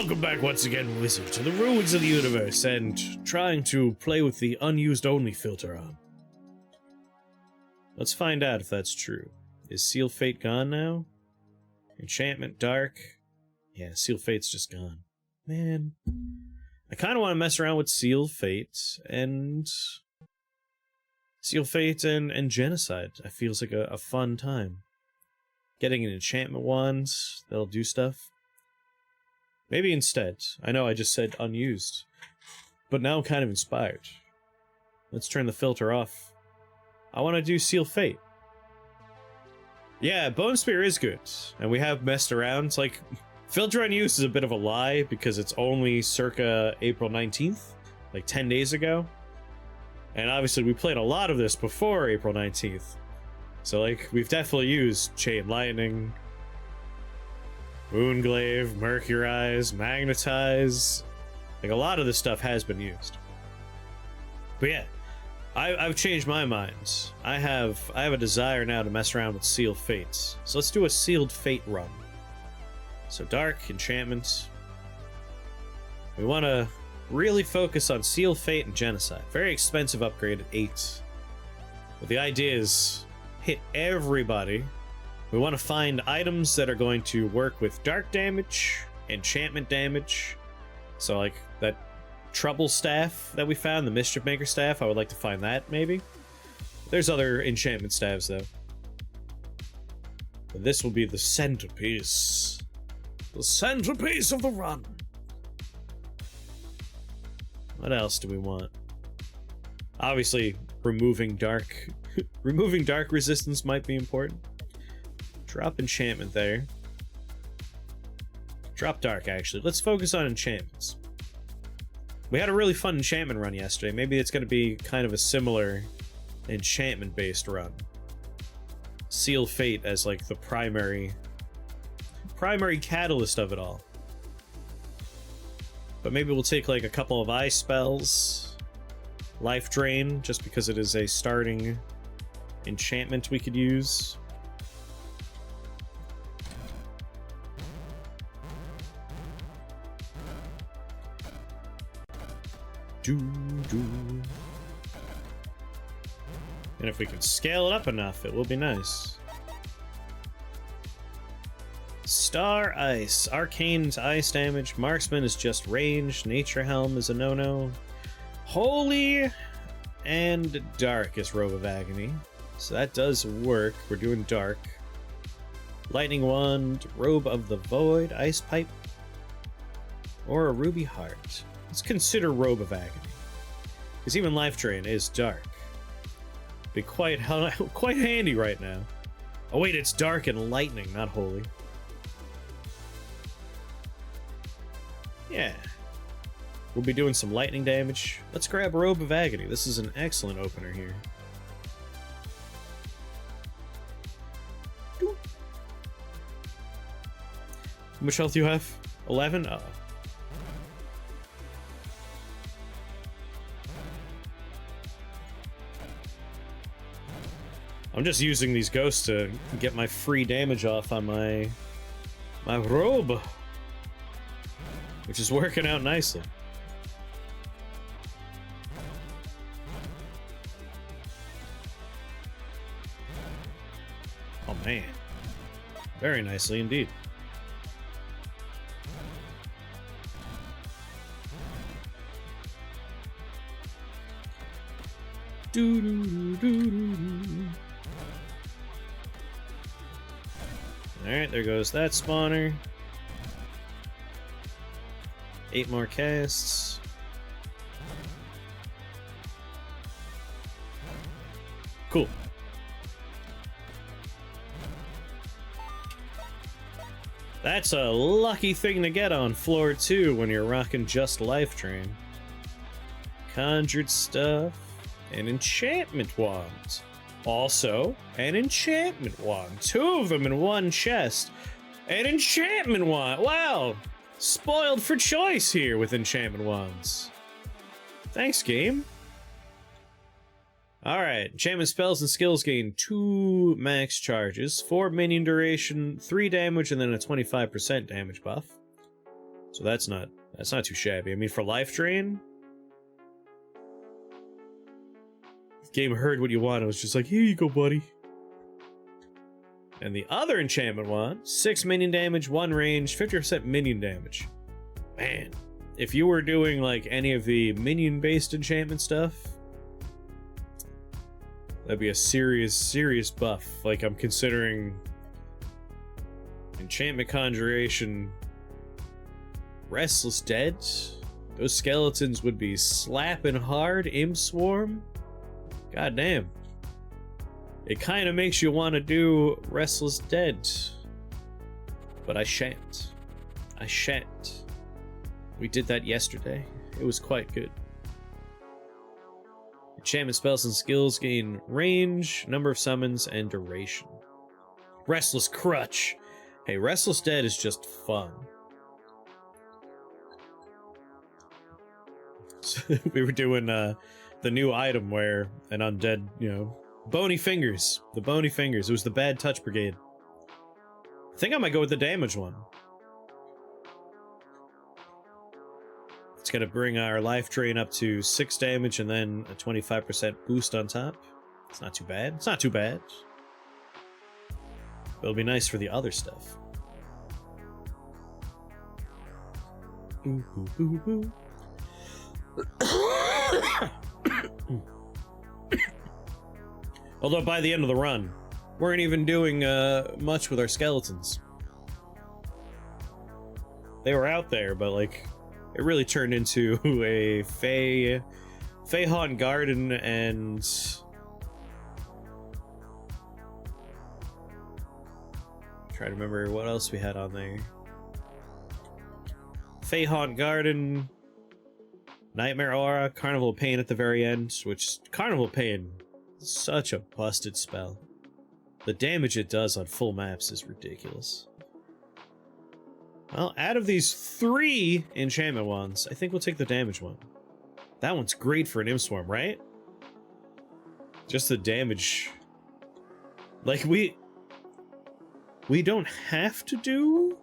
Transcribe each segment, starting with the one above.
Welcome back once again, Wizard, to the ruins of the universe and trying to play with the unused only filter on. Let's find out if that's true. Is Seal Fate gone now? Enchantment Dark? Yeah, Seal Fate's just gone. Man. I kind of want to mess around with Seal Fate and Genocide. It feels like a fun time. Getting an enchantment wand that'll do stuff. Maybe instead. I know I just said unused. But now I'm kind of inspired. Let's turn the filter off. I want to do Seal Fate. Yeah, Bone Spear is good. And we have messed around. It's like, filter unused is a bit of a lie because it's only circa April 19th. Like 10 days ago. And obviously we played a lot of this before April 19th. So like, we've definitely used Chain Lightning, Moonglaive, Mercurize, Magnetize. Like, a lot of this stuff has been used. But yeah, I've changed my mind. I have a desire now to mess around with Sealed Fates. So let's do a Sealed Fate run. So Dark, Enchantment. We want to really focus on Sealed Fate and Genocide. Very expensive upgrade at 8. But the idea is hit everybody. We want to find items that are going to work with dark damage, enchantment damage. So like that Trouble Staff that we found, the Mischief Maker Staff, I would like to find that maybe. There's other enchantment staves though. But this will be the centerpiece. The centerpiece of the run. What else do we want? Obviously, removing dark resistance might be important. Drop enchantment there. Drop dark, actually. Let's focus on enchantments. We had a really fun enchantment run yesterday. Maybe it's going to be kind of a similar enchantment-based run. Seal Fate as, like, the primary catalyst of it all. But maybe we'll take, like, a couple of ice spells. Life Drain, just because it is a starting enchantment we could use. And if we can scale it up enough, it will be nice. Star Ice. Arcane's ice damage. Marksman is just range. Nature Helm is a no-no. Holy and Dark is Robe of Agony. So that does work. We're doing Dark. Lightning Wand. Robe of the Void. Ice Pipe. Or a Ruby Heart. Let's consider Robe of Agony. Because even Life Drain is dark. Be quite handy right now. Oh wait, it's dark and lightning, not holy. Yeah. We'll be doing some lightning damage. Let's grab Robe of Agony. This is an excellent opener here. How much health do you have? 11? Uh-oh. I'm just using these ghosts to get my free damage off on my robe, which is working out nicely. Oh man, very nicely indeed. Alright, there goes that spawner. 8 more casts. Cool. That's a lucky thing to get on floor 2 when you're rocking just Life Drain. Conjured stuff. An enchantment wand. Also, an enchantment wand. 2 of them in one chest. An enchantment wand. Wow. Spoiled for choice here with enchantment wands. Thanks, game. Alright. Enchantment spells and skills gain 2 max charges, 4 minion duration, 3 damage, and then a 25% damage buff. So that's not too shabby. I mean, for life drain, the game heard what you want. It was just like, here you go, buddy. And the other enchantment one, 6 minion damage, 1 range, 50% minion damage. Man, if you were doing like any of the minion-based enchantment stuff, that'd be a serious buff. Like, I'm considering enchantment conjuration, Restless Dead. Those skeletons would be slapping hard. Imp Swarm. God damn. It kind of makes you want to do Restless Dead. But I shan't. I shan't. We did that yesterday. It was quite good. Enchantment spells and skills gain range, number of summons, and duration. Restless Crutch. Hey, Restless Dead is just fun. So we were doing the new item where an undead, you know, bony fingers. The bony fingers. It was the Bad Touch Brigade. I think I might go with the damage one. It's gonna bring our life drain up to 6 damage and then a 25% boost on top. It's not too bad. It's not too bad. But it'll be nice for the other stuff. Ooh, ooh, ooh, ooh. Although by the end of the run, we weren't even doing much with our skeletons. They were out there, but like, it really turned into a Feyhaunt Garden and try to remember what else we had on there. Feyhaunt Garden, Nightmare Aura, Carnival of Pain at the very end, which Carnival of Pain is such a busted spell. The damage it does on full maps is ridiculous. Well, out of these 3 enchantment ones, I think we'll take the damage one. That one's great for an Imp Swarm, right? Just the damage. Like, we don't have to do...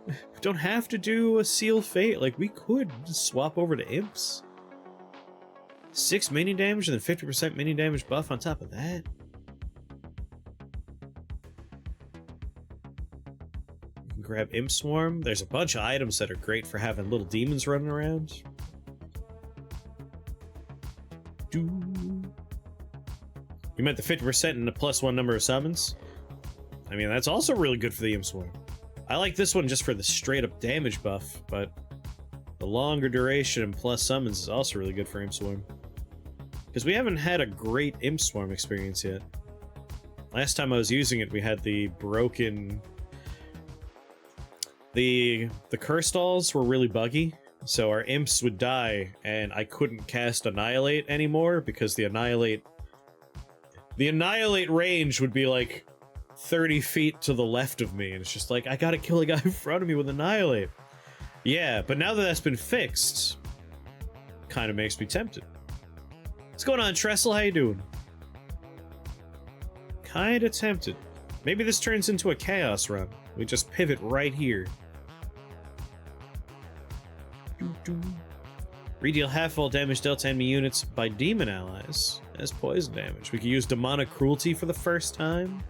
We don't have to do a Seal Fate. Like, we could just swap over to Imps. 6 minion damage and then 50% minion damage buff on top of that. You can grab Imp Swarm. There's a bunch of items that are great for having little demons running around. You meant the 50% and the +1 number of summons? I mean, that's also really good for the Imp Swarm. I like this one just for the straight-up damage buff, but the longer duration and plus summons is also really good for Imp Swarm. Because we haven't had a great Imp Swarm experience yet. Last time I was using it, we had the broken... The curse dolls were really buggy, so our imps would die, and I couldn't cast Annihilate anymore, because the Annihilate range would be like 30 feet to the left of me, and it's just like, I gotta kill a guy in front of me with Annihilate. Yeah, but now that that's been fixed, kind of makes me tempted. What's going on, Trestle? How you doing? Kinda tempted. Maybe this turns into a Chaos run. We just pivot right here. Redeal half all damage dealt to enemy units by demon allies as poison damage. We could use Demonic Cruelty for the first time.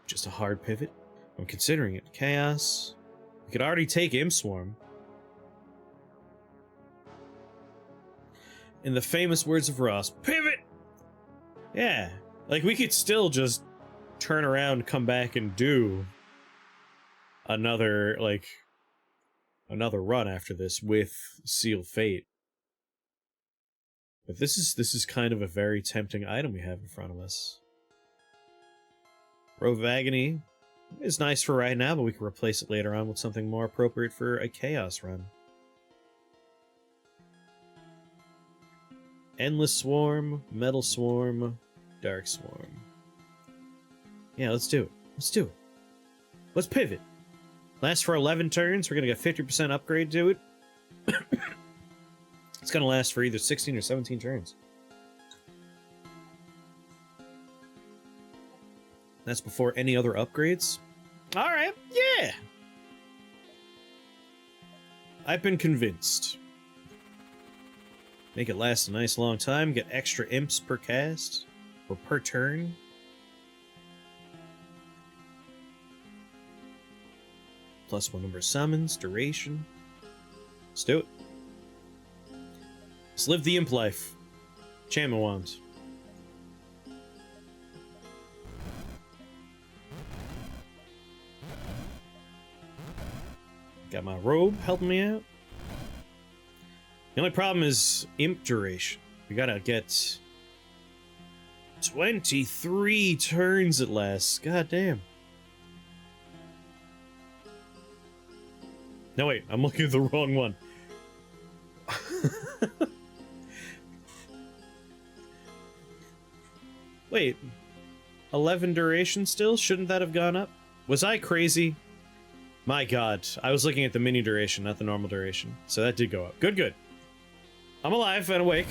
Just a hard pivot. I'm considering it. Chaos. We could already take Imp Swarm. In the famous words of Ross, pivot! Yeah. Like, we could still just turn around, come back, and do another, like, another run after this with Seal Fate. But this is kind of a very tempting item we have in front of us. Robe of Agony is nice for right now, but we can replace it later on with something more appropriate for a Chaos run. Endless Swarm, Metal Swarm, Dark Swarm. Yeah, let's do it. Let's do it. Let's pivot. Lasts for 11 turns. We're gonna get 50% upgrade to it. It's gonna last for either 16 or 17 turns. That's before any other upgrades. Alright, yeah! I've been convinced. Make it last a nice long time, get extra imps per cast, or per turn. Plus one number of summons, duration. Let's do it. Let's live the imp life. Enchantment wand. Got my robe helping me out. The only problem is imp duration. We gotta get 23 turns at last. God damn. No, wait, I'm looking at the wrong one. Wait, 11 duration still? Shouldn't that have gone up? Was I crazy? My god, I was looking at the mini duration, not the normal duration. So that did go up. Good, good. I'm alive and awake.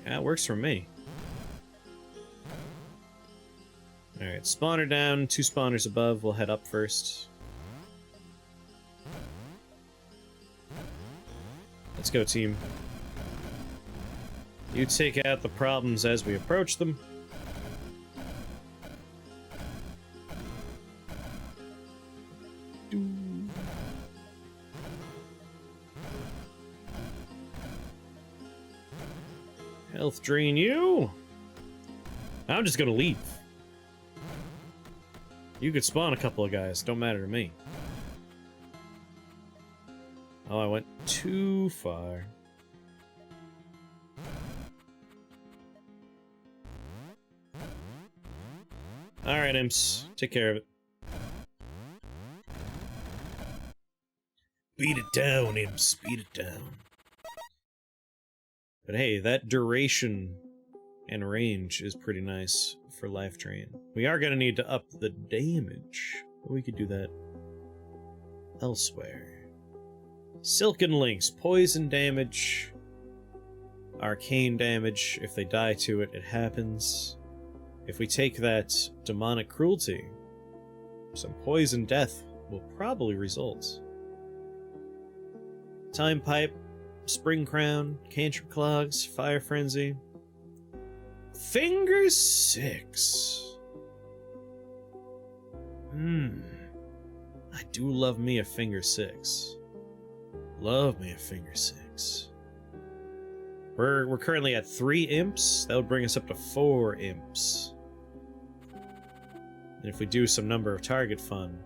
Yeah, it works for me. Alright, spawner down, 2 spawners above. We'll head up first. Let's go, team. You take out the problems as we approach them. Health drain you. I'm just gonna leave. You could spawn a couple of guys, don't matter to me. Oh, I went too far. Alright, Imps. Take care of it. Beat it down, Imps. Beat it down. But hey, that duration and range is pretty nice for life drain. We are gonna need to up the damage, but we could do that elsewhere. Silken Links, poison damage, arcane damage. If they die to it, it happens. If we take that demonic cruelty, some poison death will probably result. Time Pipe, Spring Crown, Cantrip Clogs, Fire Frenzy. Finger 6. I do love me a Finger 6. Love me a Finger 6. We're currently at 3 imps. That would bring us up to 4 imps. And if we do some number of target fun.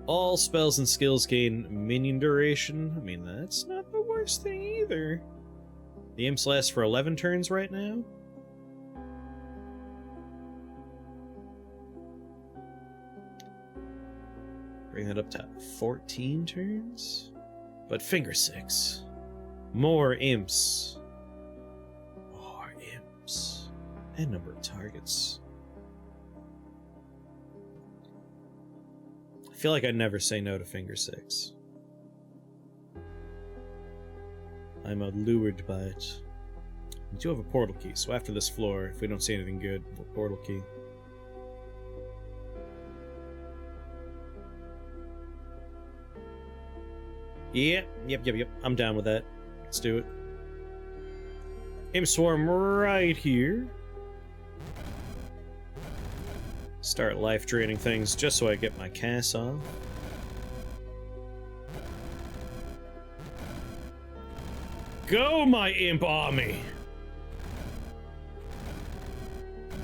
All spells and skills gain minion duration. I mean, that's not the worst thing either. The imps last for 11 turns right now. Bring that up to 14 turns. But Finger 6. More imps. More imps. And number of targets. I feel like I never say no to Finger 6. I'm allured by it. We do have a portal key, so after this floor, if we don't see anything good, we'll portal key. Yep. I'm down with that. Let's do it. Imp Swarm right here. Start life draining things just so I get my cast off. Go, my imp army!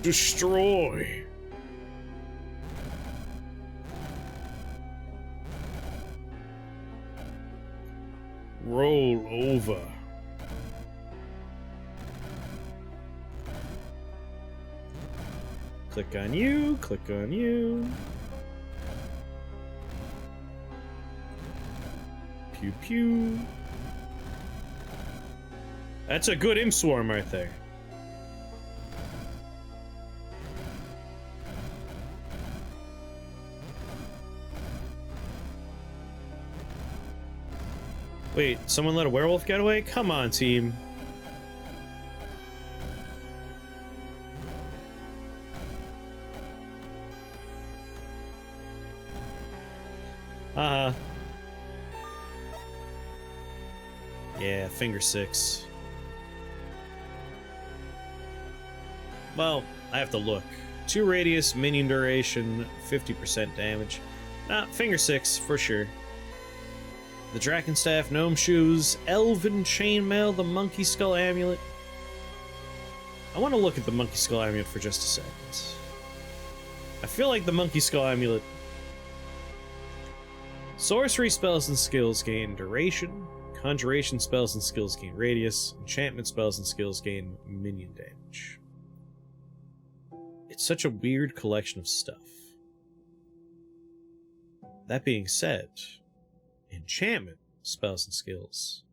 Destroy! Roll over. Click on you, click on you. Pew pew. That's a good imp swarm right there. Wait, someone let a werewolf get away? Come on, team. Yeah, finger 6. Well, I have to look. 2 radius, minion duration, 50% damage. Nah, finger 6, for sure. The Drakenstaff, Gnome Shoes, Elven Chainmail, the Monkey Skull Amulet. I want to look at the Monkey Skull Amulet for just a second. I feel like the Monkey Skull Amulet... Sorcery spells and skills gain duration. Conjuration spells and skills gain radius. Enchantment spells and skills gain minion damage. It's such a weird collection of stuff. That being said, enchantment spells and skills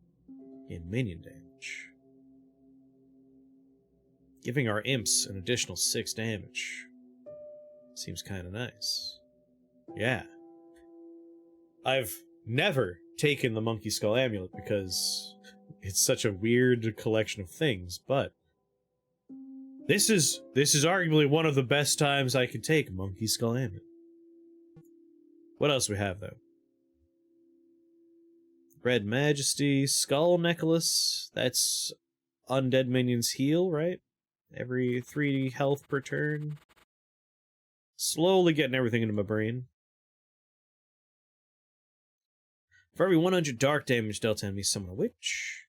gain minion damage. Giving our imps an additional 6 damage seems kind of nice. Yeah. I've never taken the Monkey Skull Amulet because it's such a weird collection of things, but this is arguably one of the best times I could take a Monkey Skull Amulet. What else do we have, though? Red Majesty, Skull Necklace, that's undead minions heal, right? Every 3 health per turn. Slowly getting everything into my brain. For every 100 dark damage dealt to enemies, summon a witch.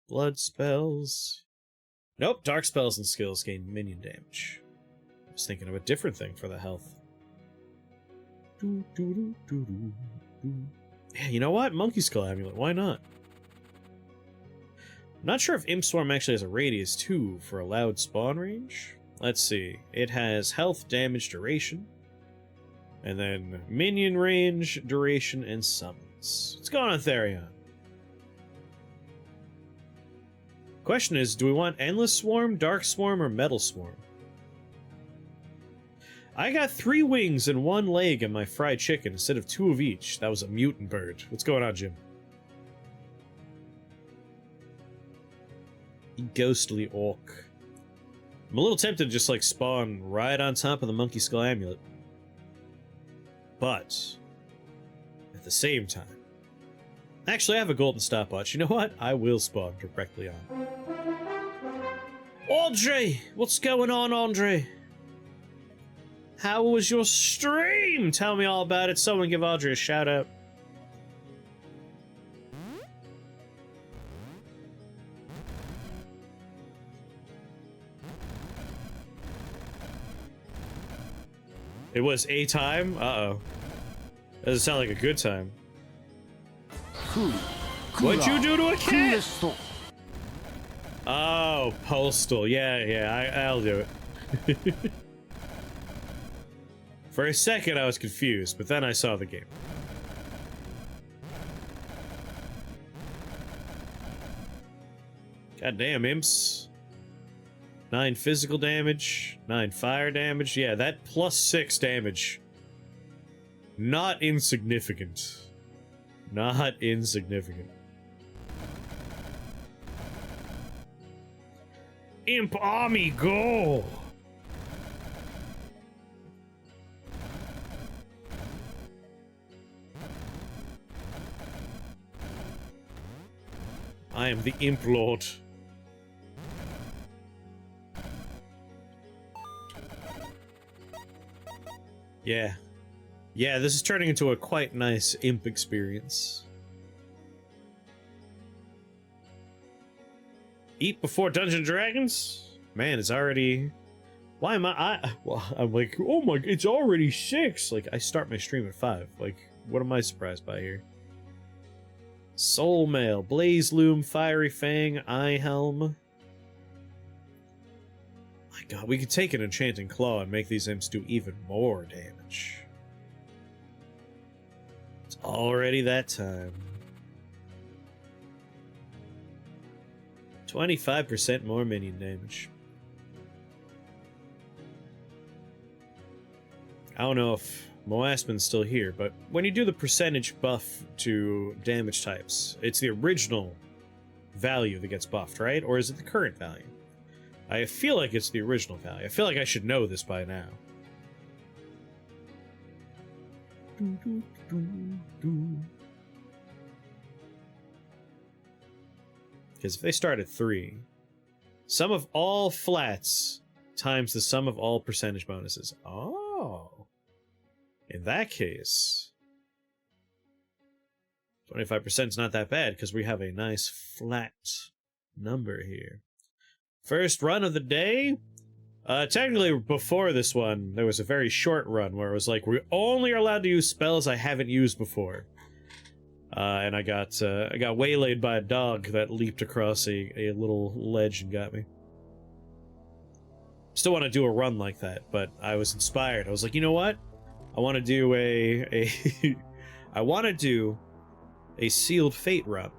Blood spells. Nope, dark spells and skills gain minion damage. I was thinking of a different thing for the health. Yeah, you know what? Monkey Skull Amulet, why not? I'm not sure if Imp Swarm actually has a radius, too, for allowed spawn range. Let's see. It has health, damage, duration. And then minion range, duration, and summons. What's going on, Therion? Question is, do we want Endless Swarm, Dark Swarm, or Metal Swarm? I got 3 wings and 1 leg in my fried chicken instead of 2 of each. That was a mutant bird. What's going on, Jim? Ghostly orc. I'm a little tempted to just, like, spawn right on top of the Monkey Skull Amulet. But, at the same time... Actually, I have a golden stopwatch. You know what? I will spawn directly on. Andre! What's going on, Andre? How was your stream? Tell me all about it. Someone give Audrey a shout out. It was a time? Uh-oh. Doesn't sound like a good time. What'd you do to a cat? Oh, postal. Yeah, I'll do it. For a second, I was confused, but then I saw the game. Goddamn, imps. 9 physical damage, 9 fire damage. Yeah, that plus 6 damage. Not insignificant. Not insignificant. Imp army, go! I am the Imp Lord. Yeah. Yeah, this is turning into a quite nice imp experience. Eat before Dungeons & Dragons? Man, it's already... Why am well, I'm like, oh my, it's already 6! Like, I start my stream at 5. Like, what am I surprised by here? Soul Mail, Blaze Loom, Fiery Fang, Eye Helm. My god, we could take an Enchanting Claw and make these imps do even more damage. It's already that time. 25% more minion damage. I don't know if Moasman's still here, but when you do the percentage buff to damage types, it's the original value that gets buffed, right? Or is it the current value? I feel like it's the original value. I feel like I should know this by now. Because if they start at 3, sum of all flats times the sum of all percentage bonuses. Oh. In that case, 25% is not that bad because we have a nice flat number here. First run of the day. Technically, before this one, there was a very short run where it was like, we only are allowed to use spells I haven't used before. And I got waylaid by a dog that leaped across a little ledge and got me. Still want to do a run like that, but I was inspired. I was like, you know what? I want to do I want to do a sealed fate run.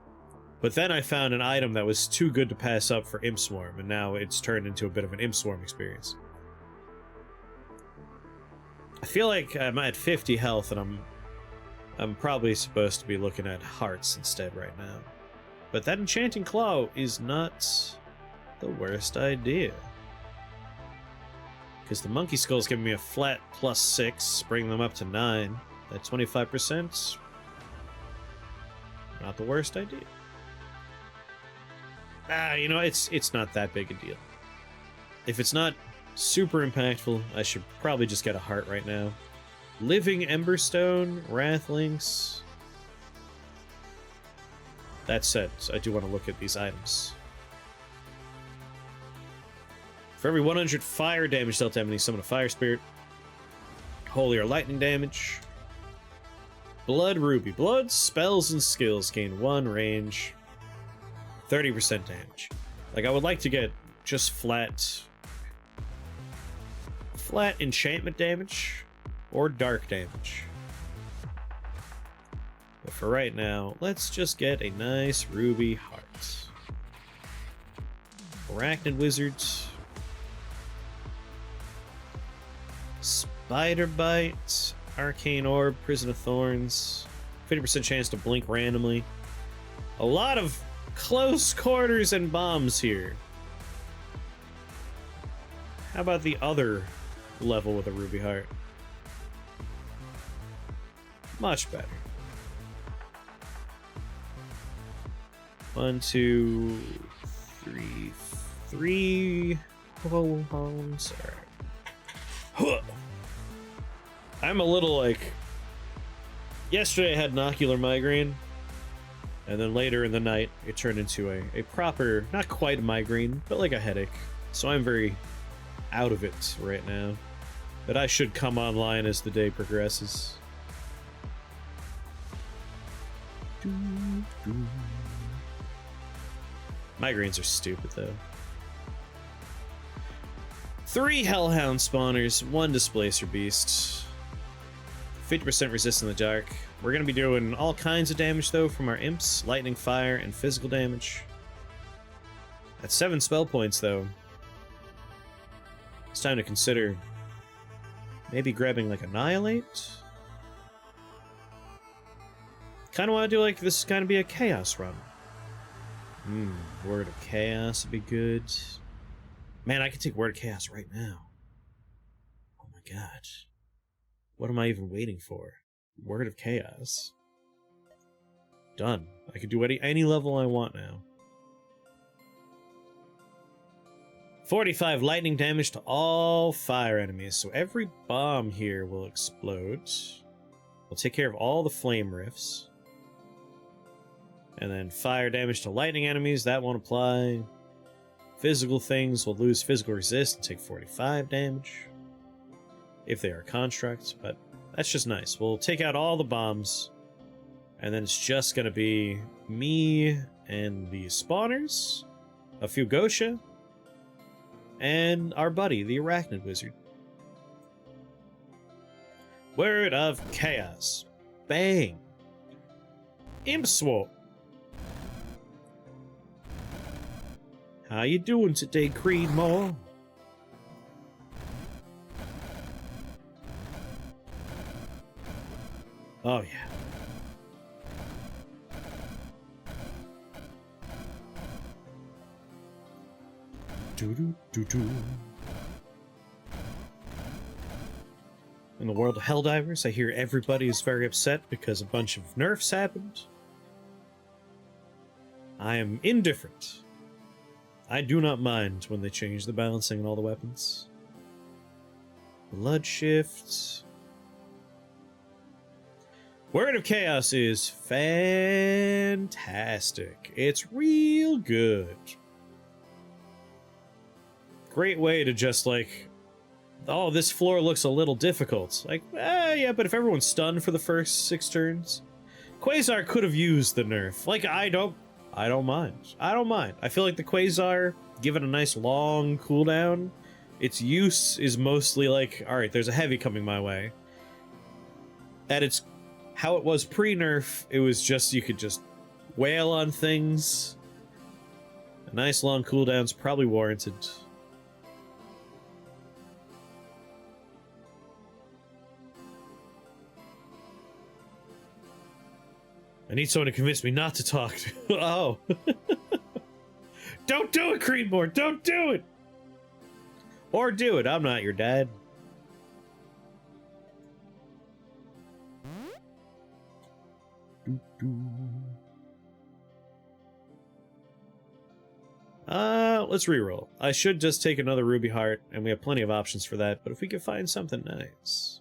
But then I found an item that was too good to pass up for Imp Swarm, and now it's turned into a bit of an Imp Swarm experience. I feel like I'm at 50 health, and I'm probably supposed to be looking at hearts instead right now. But that Enchanting Claw is not the worst idea. Because the Monkey Skull's giving me a flat +6, bringing them up to 9. That 25%, not the worst idea. You know, it's not that big a deal. If it's not super impactful, I should probably just get a heart right now. Living Emberstone, Wrathlinks. That said, I do want to look at these items. For every 100 fire damage dealt to enemies, summon a fire spirit. Holy or lightning damage. Blood Ruby. Blood, spells, and skills gain 1 range. 30% damage. Like, I would like to get just flat enchantment damage or dark damage. But for right now, let's just get a nice ruby heart. Arachnid Wizards. Spider Bite. Arcane Orb. Prison of Thorns. 50% chance to blink randomly. A lot of close quarters and bombs here. How about the other level with a ruby heart? Much better. 1, 2, 3, 3 bombs. Alright. I'm a little like... Yesterday I had an ocular migraine. And then later in the night, it turned into a proper, not quite a migraine, but like a headache. So I'm very out of it right now. But I should come online as the day progresses. Migraines are stupid, though. 3 Hellhound spawners, 1 Displacer Beast. 50% resist in the dark. We're going to be doing all kinds of damage, though, from our Imps, lightning, fire, and physical damage. At 7 spell points, though, it's time to consider maybe grabbing, like, Annihilate? Kind of want to do, like, this is going to be a Chaos run. Word of Chaos would be good. Man, I could take Word of Chaos right now. Oh my god. What am I even waiting for? Word of Chaos. Done. I can do any level I want now. 45 lightning damage to all fire enemies, so every bomb here will explode. We'll take care of all the flame rifts. And then fire damage to lightning enemies, that won't apply. Physical things will lose physical resist and take 45 damage. If they are constructs, but that's just nice. We'll take out all the bombs, and then it's just gonna be me and the spawners, a few Gosha, and our buddy, the Arachnid Wizard. Word of Chaos. Bang! Imp Swap. How you doing today, Creedmoor? Oh, yeah. Do-do-do-do. In the world of Helldivers, I hear everybody is very upset because a bunch of nerfs happened. I am indifferent. I do not mind when they change the balancing on all the weapons. Blood shifts. Word of Chaos is fantastic. It's real good. Great way to just like, oh, this floor looks a little difficult. Like, yeah, but if everyone's stunned for the first 6 turns, Quasar could have used the nerf. Like, I don't mind. I don't mind. I feel like the Quasar, given a nice long cooldown, its use is mostly like, all right, there's a heavy coming my way. At its, how it was pre-nerf, it was just, you could just wail on things. A nice long cooldown's probably warranted. I need someone to convince me not to talk to. Oh. Don't do it, Creedmoor! Don't do it! Or do it, I'm not your dad. Let's reroll. I should just take another Ruby Heart, and we have plenty of options for that, but if we could find something nice.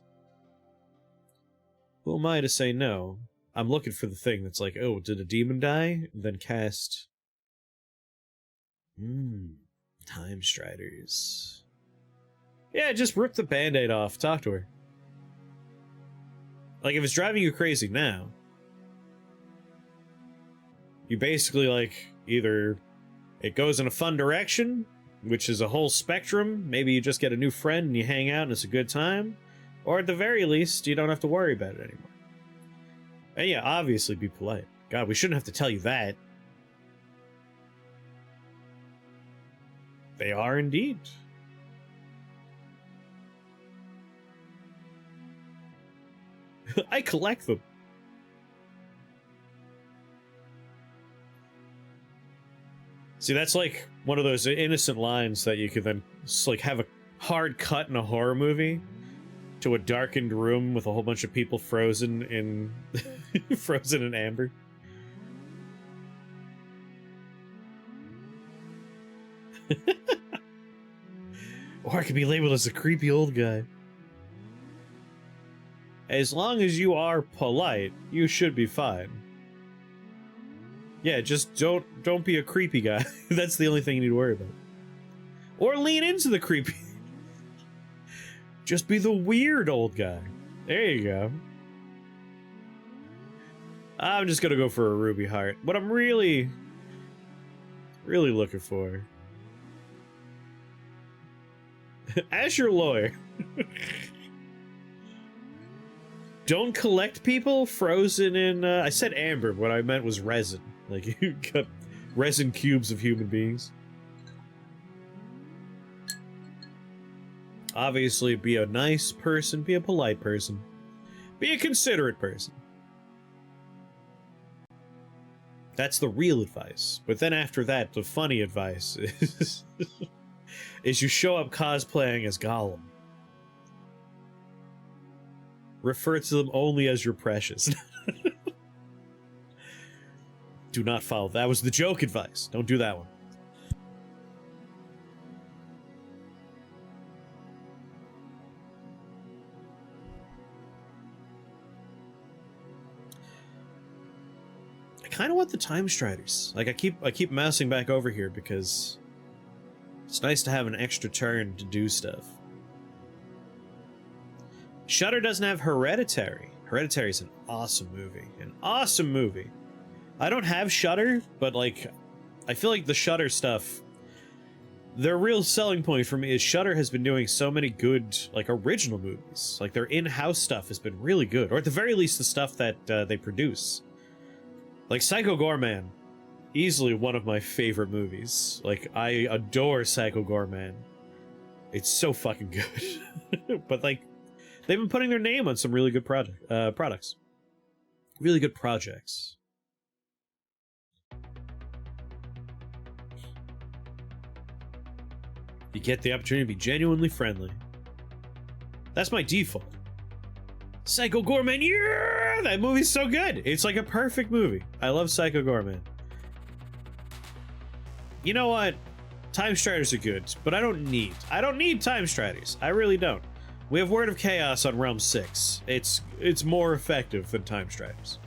Who am I to say no? I'm looking for the thing that's like, oh, did a demon die? Then cast... Time Striders. Yeah, just rip the band-aid off. Talk to her. Like, if it's driving you crazy now, you basically, like, either it goes in a fun direction, which is a whole spectrum, maybe you just get a new friend and you hang out and it's a good time, or at the very least, you don't have to worry about it anymore. And yeah, obviously be polite. God, we shouldn't have to tell you that. They are indeed. I collect them. See, that's like one of those innocent lines that you could then like have a hard cut in a horror movie to a darkened room with a whole bunch of people frozen in frozen in amber. Or I could be labeled as a creepy old guy. As long as you are polite, you should be fine. Yeah, just don't be a creepy guy. That's the only thing you need to worry about. Or lean into the creepy. Just be the weird old guy. There you go. I'm just gonna go for a Ruby Heart. What I'm really looking for. As your lawyer. Don't collect people frozen in, I said amber, what I meant was resin. Like, you got resin cubes of human beings. Obviously, be a nice person, be a polite person, be a considerate person. That's the real advice. But then after that, the funny advice is you show up cosplaying as Gollum. Refer to them only as your precious. Do not follow. That was the joke advice. Don't do that one. I kind of want the Time Striders. Like, I keep mousing back over here because it's nice to have an extra turn to do stuff. Shudder doesn't have Hereditary. Hereditary is an awesome movie. An awesome movie. I don't have Shudder, but, like, I feel like the Shudder stuff, their real selling point for me is Shudder has been doing so many good, like, original movies. Like, their in-house stuff has been really good. Or at the very least, the stuff that they produce. Like, Psycho Gorman. Easily one of my favorite movies. Like, I adore Psycho Goreman. It's so fucking good. But, like, they've been putting their name on some really good products. Really good projects. You get the opportunity to be genuinely friendly. That's my default. Psycho Goreman, yeah! That movie's so good. It's like a perfect movie. I love Psycho Goreman. You know what? Time Striders are good, but I don't need Time Striders. I really don't. We have Word of Chaos on Realm 6. It's more effective than Time Striders.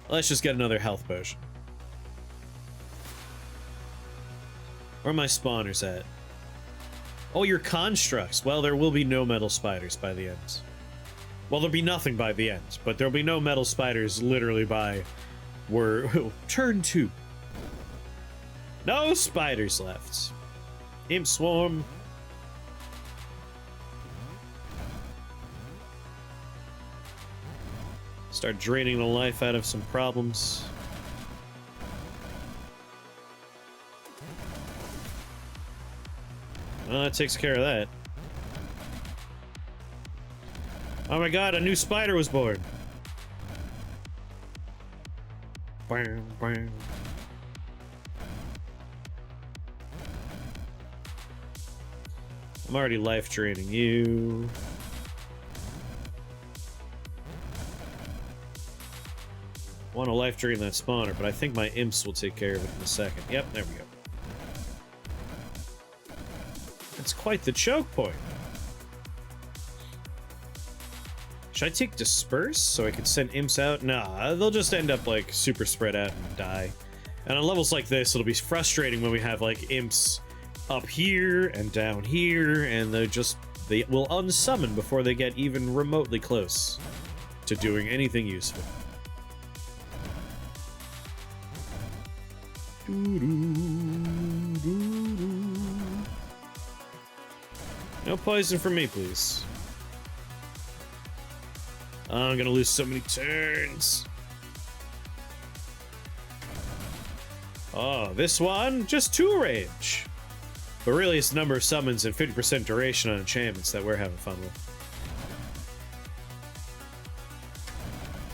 Let's just get another health potion. Where are my spawners at? Oh, your constructs. Well, there will be no metal spiders by the end. Well, there'll be nothing by the end, but there'll be no metal spiders literally by... turn 2. No spiders left. Imp Swarm. Start draining the life out of some problems. Well, that takes care of that. Oh my god, a new spider was born. Bam, bam. I'm already life draining you. I want to life drain that spawner, but I think my imps will take care of it in a second. Yep, there we go. It's quite the choke point. Should I take Disperse so I can send imps out? Nah, they'll just end up like super spread out and die. And on levels like this, it'll be frustrating when we have like imps up here and down here, and they will unsummon before they get even remotely close to doing anything useful. No poison for me, please. Oh, I'm gonna lose so many turns. Oh, this one? Just 2 range. But really, it's the number of summons and 50% duration on enchantments that we're having fun with.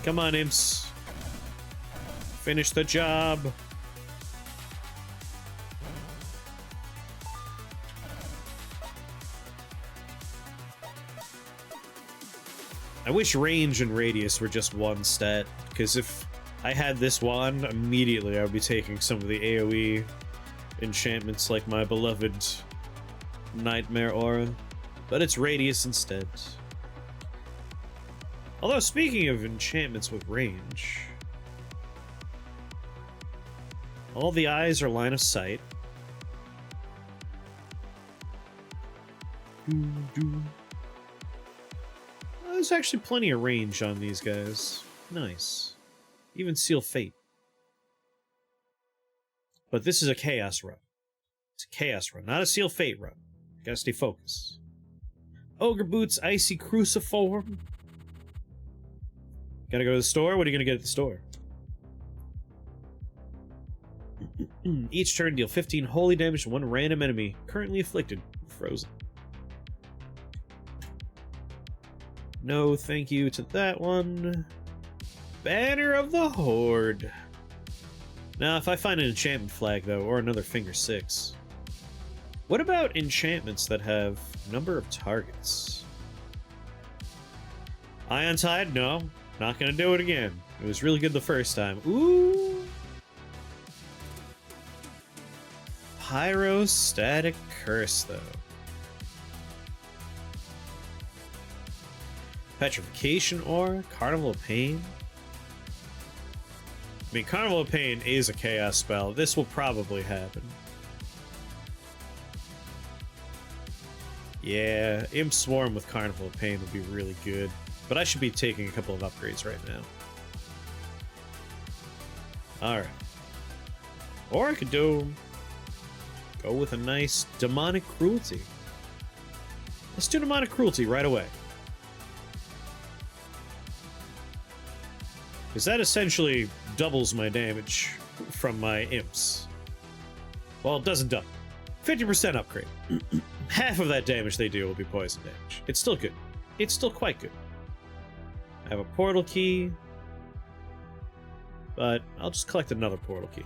Come on, imps. Finish the job. I wish range and radius were just one stat, because if I had this wand, immediately I would be taking some of the AoE enchantments like my beloved Nightmare Aura, but it's radius instead. Although, speaking of enchantments with range, all the eyes are line of sight. There's actually plenty of range on these guys. Nice. Even Seal Fate. But this is a Chaos run. It's a Chaos run, not a Seal Fate run. Gotta stay focused. Ogre Boots, Icy Cruciform. Gotta go to the store? What are you gonna get at the store? Each turn deal 15 holy damage to one random enemy currently afflicted. Frozen. No thank you to that one. Banner of the Horde. Now, if I find an enchantment flag, though, or another Finger 6. What about enchantments that have number of targets? Ion Tide? No. Not gonna do it again. It was really good the first time. Ooh. Pyrostatic Curse, though. Petrification Ore, Carnival of Pain. I mean, Carnival of Pain is a chaos spell. This will probably happen. Yeah, Imp Swarm with Carnival of Pain would be really good. But I should be taking a couple of upgrades right now. Alright. Or I could go with a nice Demonic Cruelty. Let's do Demonic Cruelty right away. Because that essentially doubles my damage from my imps. Well, it doesn't double. 50% upgrade. Half of that damage they do will be poison damage. It's still good. It's still quite good. I have a portal key, but I'll just collect another portal key.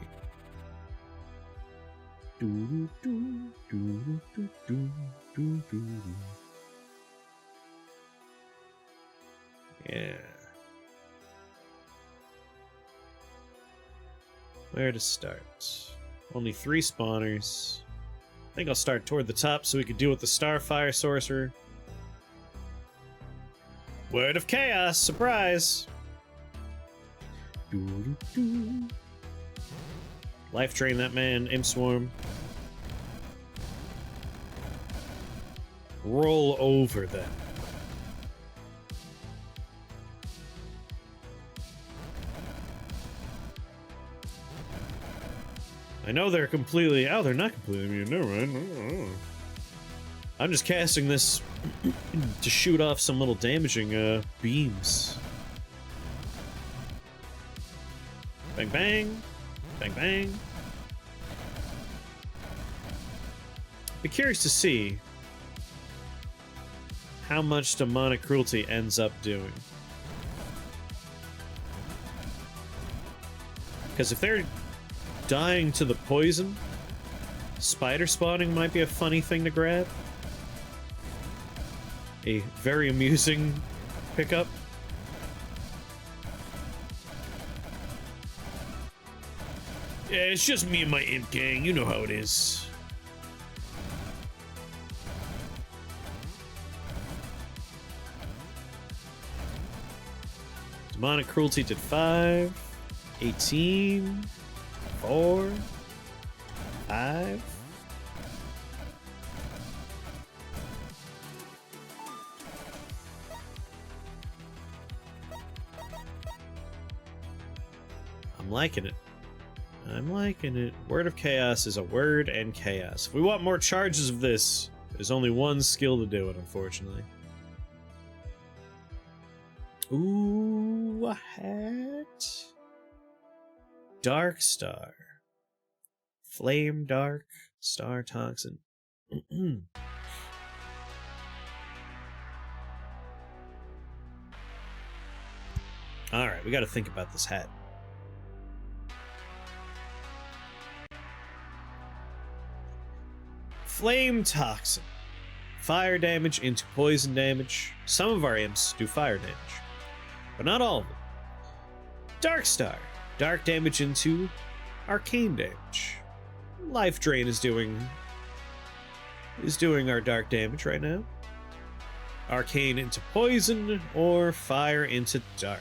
Yeah. Where to start? Only 3 spawners. I think I'll start toward the top so we can deal with the Starfire Sorcerer. Word of Chaos! Surprise! Life drain that man, Imp Swarm. Roll over them. I know they're completely... Oh, they're not completely immune. Never mind. I'm just casting this to shoot off some little damaging beams. Bang, bang. Bang, bang. Be curious to see how much demonic cruelty ends up doing. Because if they're dying to the poison, spider spawning might be a funny thing to grab. A very amusing pickup. Yeah, it's just me and my imp gang, you know how it is. Demonic cruelty did 5, 18, 4, 5. I'm liking it. I'm liking it. Word of Chaos is a word and chaos. If we want more charges of this, there's only one skill to do it, unfortunately. Ooh, a hat. Dark Star. Flame Dark Star Toxin. Alright, we gotta think about this hat. Flame Toxin. Fire damage into poison damage. Some of our imps do fire damage, but not all of them. Dark Star. Dark damage into arcane damage. Life Drain is doing our dark damage right now. Arcane into poison, or fire into dark.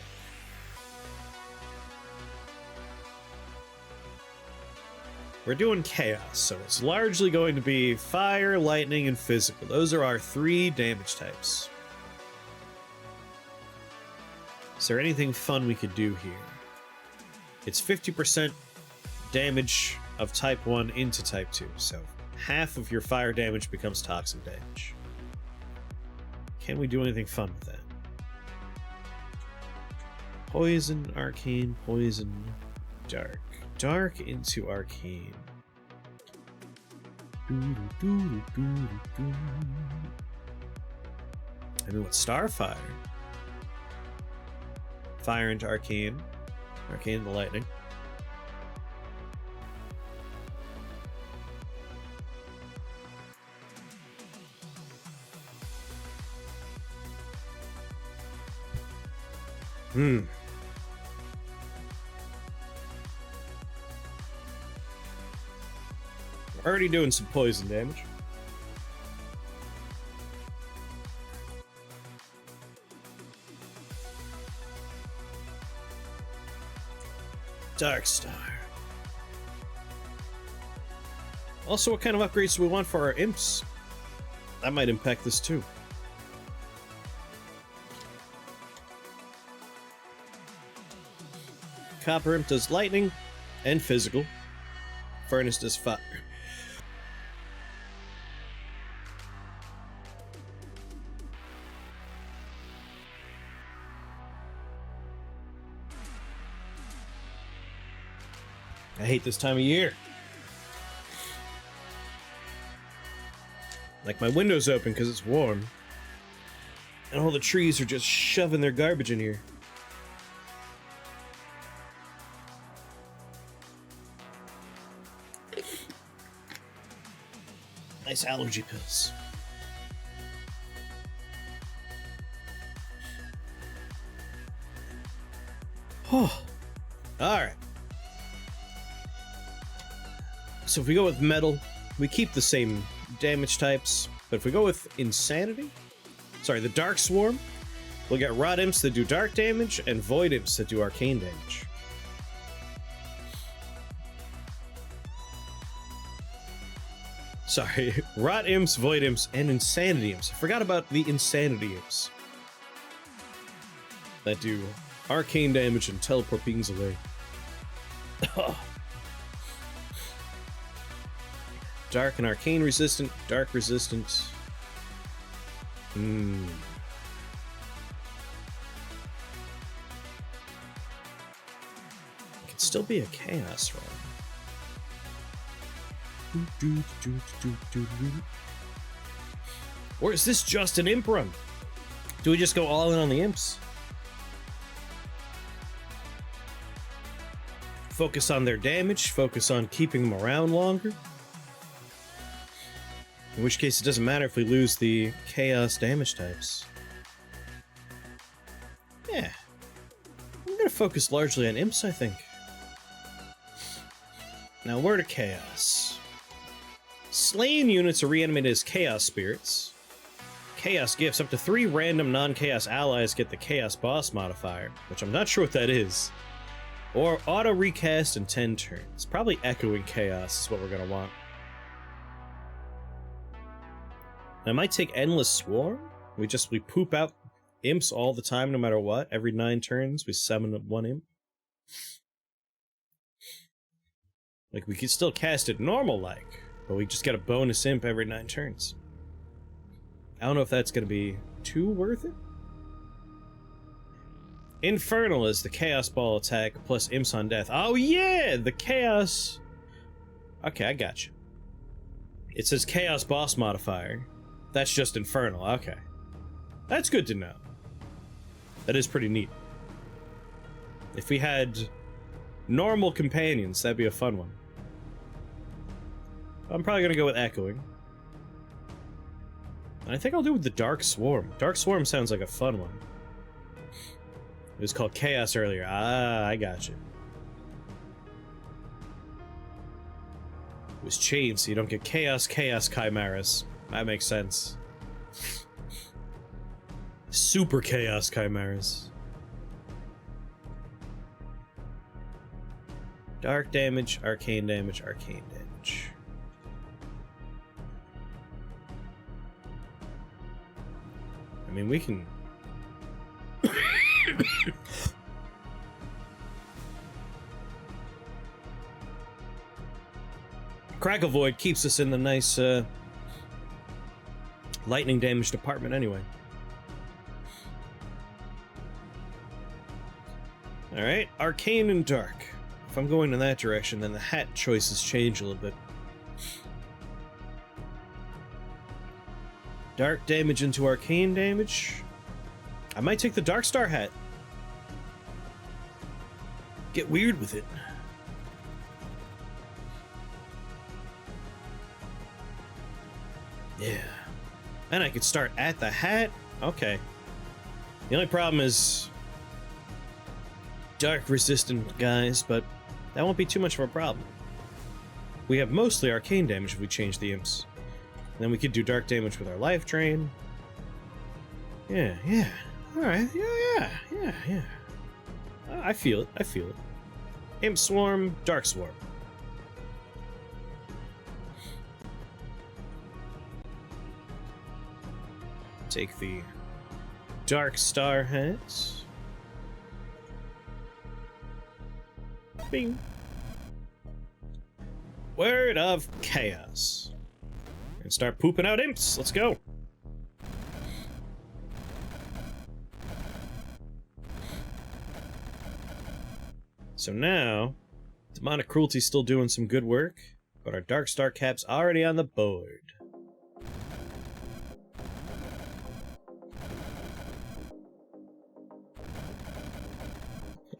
We're doing chaos, so it's largely going to be fire, lightning, and physical. Those are our 3 damage types. Is there anything fun we could do here? It's 50% damage of type 1 into type 2, so half of your fire damage becomes toxic damage. Can we do anything fun with that? Poison, arcane, poison, dark. Dark into arcane. I mean, with Starfire. Fire into arcane. Arcane into lightning. Already doing some poison damage. Dark Star. Also, what kind of upgrades do we want for our imps? That might impact this too. Copper Imp does lightning and physical. Furnace does fire. I hate this time of year. Like, my window's open because it's warm. And all the trees are just shoving their garbage in here. Nice allergy pills. Oh. Alright. So if we go with metal, we keep the same damage types, but if we go with insanity, sorry, the dark swarm, we'll get rot imps that do dark damage and void imps that do arcane damage. Sorry, rot imps, void imps, and insanity imps. I forgot about the insanity imps that do arcane damage and teleport beings away. Dark and arcane resistant, dark resistant. It could still be a chaos run. Or is this just an imp run? Do we just go all in on the imps? Focus on their damage, focus on keeping them around longer. In which case it doesn't matter if we lose the chaos damage types. Yeah. I'm gonna focus largely on imps, I think. Now, word of chaos. Slain units are reanimated as chaos spirits. Chaos gifts. Up to 3 random non-chaos allies get the chaos boss modifier, which I'm not sure what that is. Or auto recast in 10 turns. Probably echoing chaos is what we're gonna want. I might take endless swarm. We poop out imps all the time, no matter what. Every 9 turns, we summon 1 imp. Like, we could still cast it normal-like, but we just get a bonus imp every 9 turns. I don't know if that's gonna be too worth it. Infernal is the Chaos Ball attack plus imps on death. Oh yeah! The Chaos... Okay, I got you. It says Chaos Boss modifier. That's just Infernal, okay. That's good to know. That is pretty neat. If we had normal companions, that'd be a fun one. I'm probably gonna go with Echoing. And I think I'll do with the Dark Swarm. Dark Swarm sounds like a fun one. It was called Chaos earlier. Ah, I got you. It was chained so you don't get Chaos Chimeras. That makes sense. Super Chaos Chimeras. Dark damage, arcane damage, arcane damage. I mean, we can... Crackle Void keeps us in the nice, lightning damage department anyway. Alright, arcane and dark. If I'm going in that direction, then the hat choices change a little bit. Dark damage into arcane damage. I might take the Dark Star hat. Get weird with it. Yeah. And I could start at the hat? Okay. The only problem is dark resistant guys, but that won't be too much of a problem. We have mostly arcane damage if we change the imps. Then we could do dark damage with our life drain. Yeah. Alright, yeah. I feel it. Imp Swarm, Dark Swarm. Take the Dark Star hat. Bing. Word of Chaos. And start pooping out imps. Let's go. So now, Demonic Cruelty's still doing some good work, but our Dark Star cap's already on the board.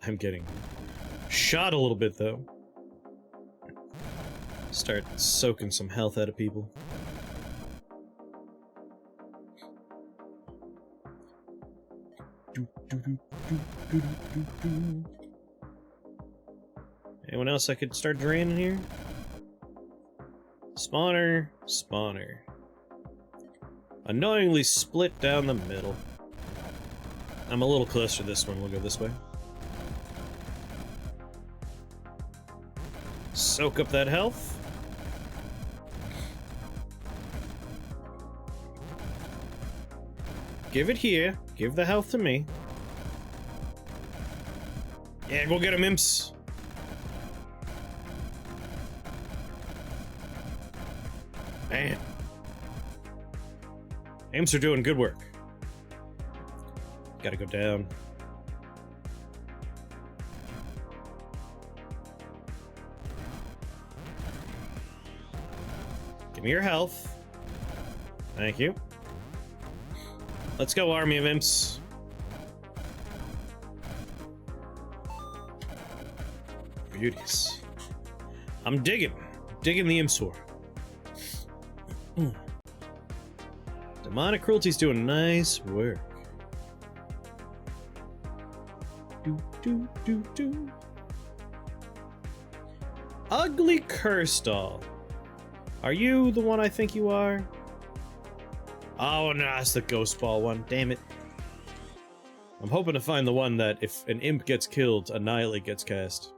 I'm getting shot a little bit, though. Start soaking some health out of people. Anyone else I could start draining here? Spawner, spawner. Annoyingly split down the middle. I'm a little closer to this one, we'll go this way. Soak up that health. Give it here. Give the health to me. Yeah, go get him, Imps. Man. Imps are doing good work. Gotta go down. Give me your health. Thank you. Let's go, army of imps. Beauties. I'm digging the imp sword. Demonic Cruelty's doing nice work. Do. Ugly curse doll. Are you the one I think you are? Oh no, it's the ghost ball one. Damn it. I'm hoping to find the one that if an imp gets killed, Annihilate gets cast.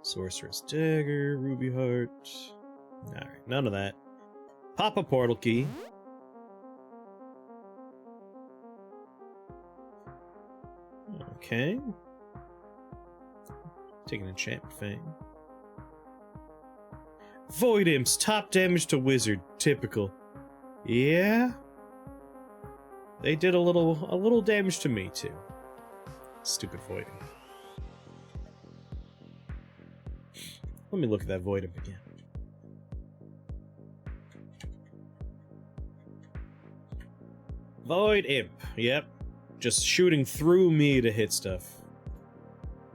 Sorcerer's Dagger, Ruby Heart. Alright, none of that. Pop a portal key. Okay. Take an enchantment fang. Void Imps, top damage to wizard, typical. Yeah? They did a little damage to me too. Stupid Void Imp. Let me look at that Void Imp again. Void Imp, yep. Just shooting through me to hit stuff.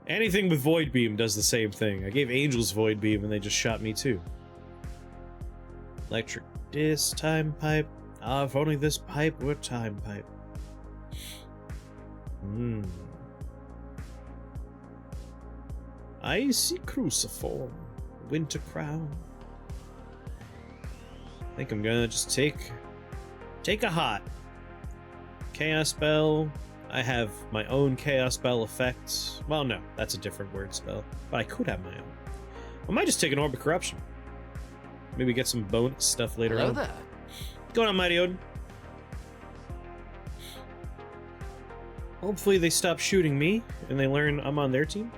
Anything with Void Beam does the same thing. I gave Angels Void Beam and they just shot me too. Electric Disc, Time Pipe. Ah, if only this pipe were Time Pipe. Icy Cruciform. Winter Crown. I think I'm gonna just take a hot Chaos Spell. I have my own Chaos Spell effect. Well, no, that's a different word spell. But I could have my own. I might just take an Orb of Corruption. Maybe get some bonus stuff later on. There. Going on, Mighty Odin. Hopefully they stop shooting me and they learn I'm on their team.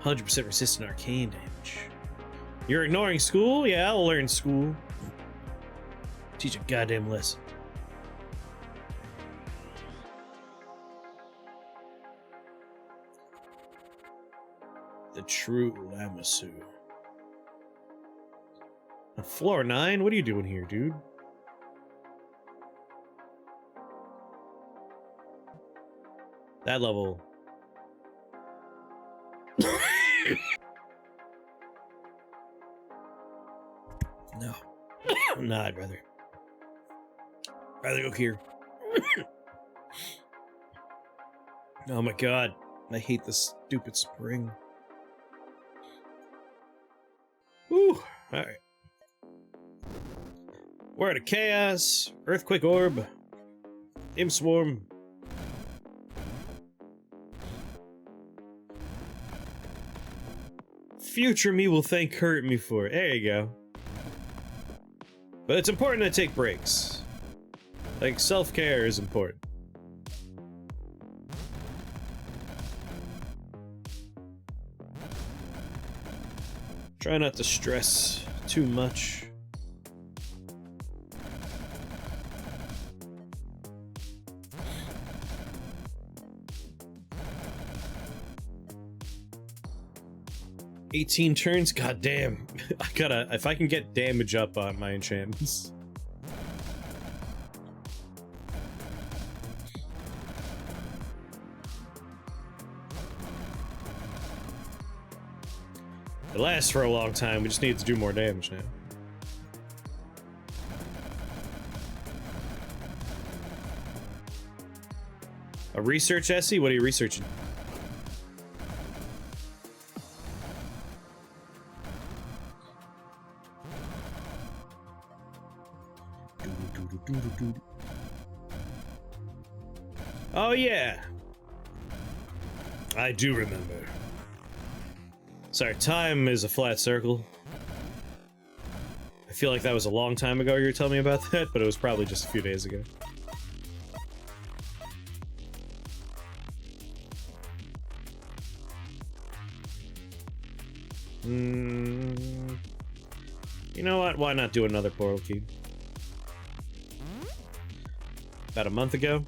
100% resistant arcane damage. You're ignoring school? Yeah, I'll learn school. Teach a goddamn lesson. The true Lamassu. On floor 9? What are you doing here, dude? That level. No. No, I'd rather go here. Oh my god. I hate this stupid spring. Whew. Alright. Word of Chaos. Earthquake Orb. Imp Swarm. Future me will thank hurt me for it. There you go. But it's important to take breaks. Like, self-care is important. Try not to stress too much. 18 turns? God damn. I gotta... If I can get damage up on my enchantments. It lasts for a long time, we just need to do more damage now. A research essay? What are you researching? Oh yeah! I do remember. Sorry, time is a flat circle. I feel like that was a long time ago you were telling me about that, but it was probably just a few days ago. You know what? Why not do another portal key? About a month ago.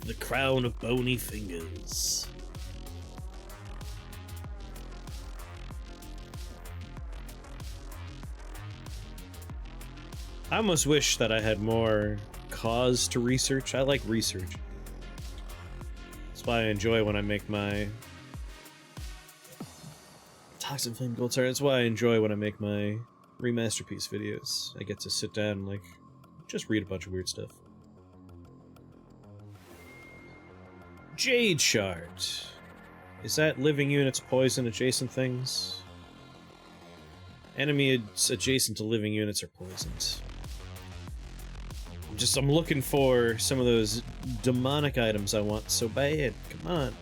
The crown of bony fingers. I almost wish that I had more cause to research. I like research. That's why I enjoy when I make my Toxin Flame Gold Star. That's why I enjoy when I make my remasterpiece videos. I get to sit down and, like, just read a bunch of weird stuff. Jade Shard. Is that living units poison adjacent things? Enemies adjacent to living units are poisoned. I'm looking for some of those demonic items I want so bad. Come on.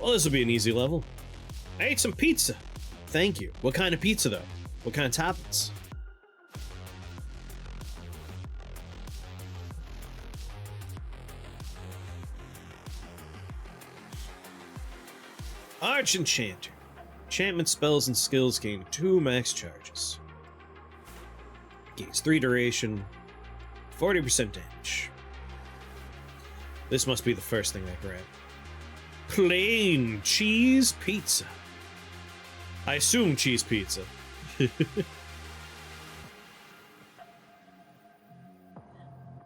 Well, this will be an easy level. I ate some pizza. Thank you. What kind of pizza, though? What kind of toppings? Arch Enchanter. Enchantment spells and skills gain 2 max charges. Gains 3 duration, 40% damage. This must be the first thing I grab. Plain cheese pizza. I assume cheese pizza.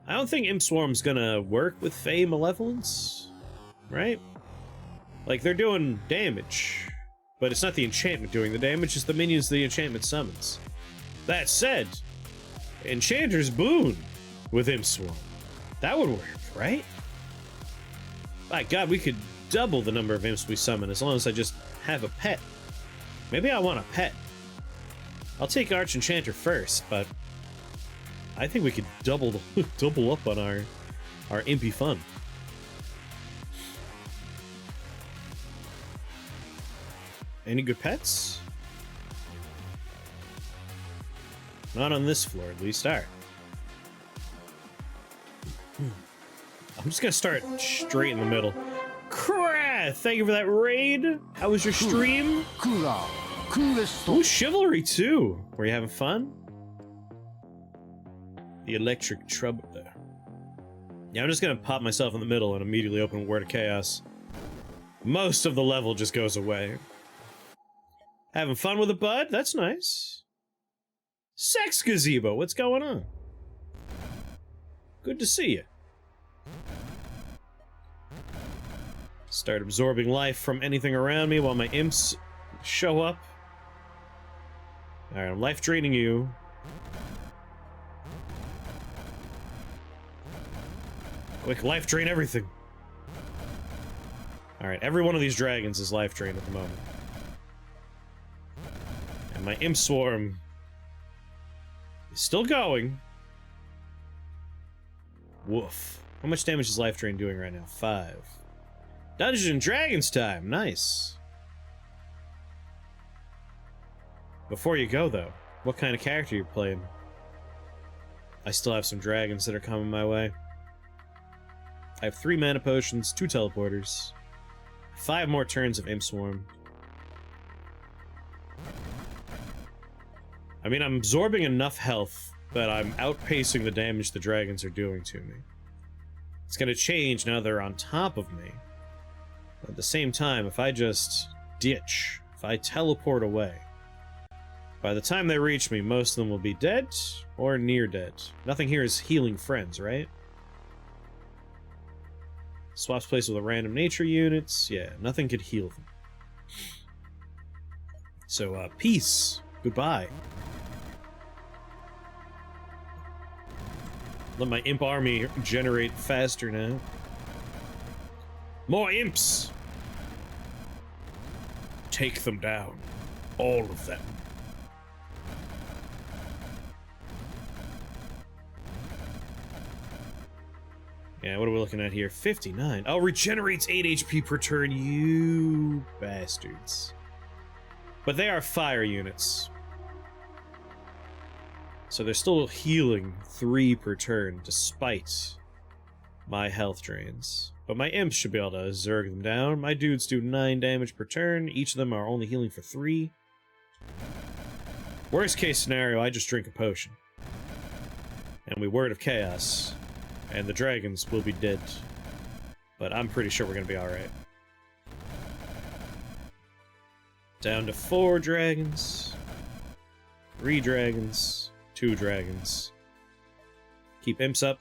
I don't think Imp Swarm's gonna work with Fey Malevolence, right? Like, they're doing damage, but it's not the enchantment doing the damage, it's the minions the enchantment summons. That said, Enchanter's Boon with Imp Swarm. That would work, right? My god, we could double the number of imps we summon as long as I just have a pet. Maybe I want a pet. I'll take Arch Enchanter first, but I think we could double up on our impy fun. Any good pets? Not on this floor, at least. Alright. I'm just gonna start straight in the middle. Crap! Thank you for that raid! How was your stream? Ooh, Chivalry too! Were you having fun? The electric trouble there. Yeah, I'm just gonna pop myself in the middle and immediately open Word of Chaos. Most of the level just goes away. Having fun with a bud? That's nice. Sex Gazebo, what's going on? Good to see you. Start absorbing life from anything around me while my imps show up. Alright, I'm life draining you. Quick, life drain everything. Alright, every one of these dragons is life drained at the moment. And my imp swarm is still going. Woof. How much damage is life drain doing right now? 5. Dungeons and Dragons time! Nice! Before you go, though, what kind of character are you playing? I still have some dragons that are coming my way. I have 3 mana potions, 2 teleporters. 5 more turns of Imp Swarm. I mean, I'm absorbing enough health that I'm outpacing the damage the dragons are doing to me. It's gonna change now they're on top of me. But at the same time, if I just ditch, if I teleport away, by the time they reach me, most of them will be dead or near dead. Nothing here is healing friends, right? Swaps place with a random nature units. Yeah, nothing could heal them. So, peace. Goodbye. Let my imp army generate faster now. More imps! Take them down. All of them. Yeah, what are we looking at here? 59. Oh, regenerates 8 HP per turn, you bastards. But they are fire units. So they're still healing 3 per turn, despite my health drains. But my imps should be able to zerg them down. My dudes do 9 damage per turn. Each of them are only healing for 3. Worst case scenario, I just drink a potion. And we Word of Chaos. And the dragons will be dead. But I'm pretty sure we're gonna be alright. Down to 4 dragons. 3 dragons. 2 dragons. Keep imps up.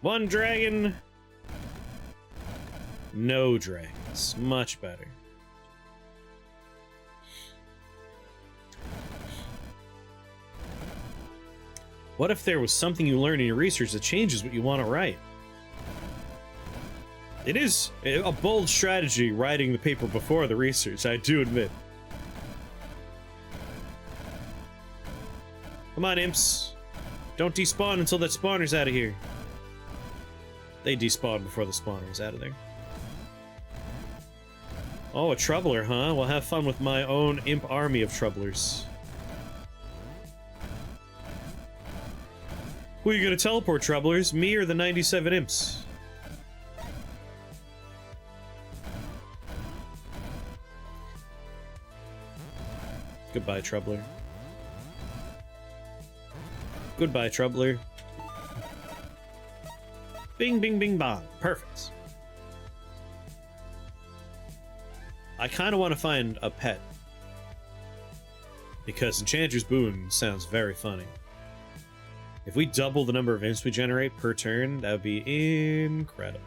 1 dragon. No dragons. Much better. What if there was something you learn in your research that changes what you want to write? It is a bold strategy writing the paper before the research, I do admit. Come on, imps. Don't despawn until that spawner's out of here. They despawned before the spawner was out of there. Oh, a troubler, huh? Well, have fun with my own imp army of troublers. Who are you gonna teleport, troublers? Me or the 97 imps? Goodbye, troubler. Goodbye, troubler. Bing, bing, bing, bong. Perfect. I kind of want to find a pet. Because Enchanter's Boon sounds very funny. If we double the number of imps we generate per turn, that would be incredible.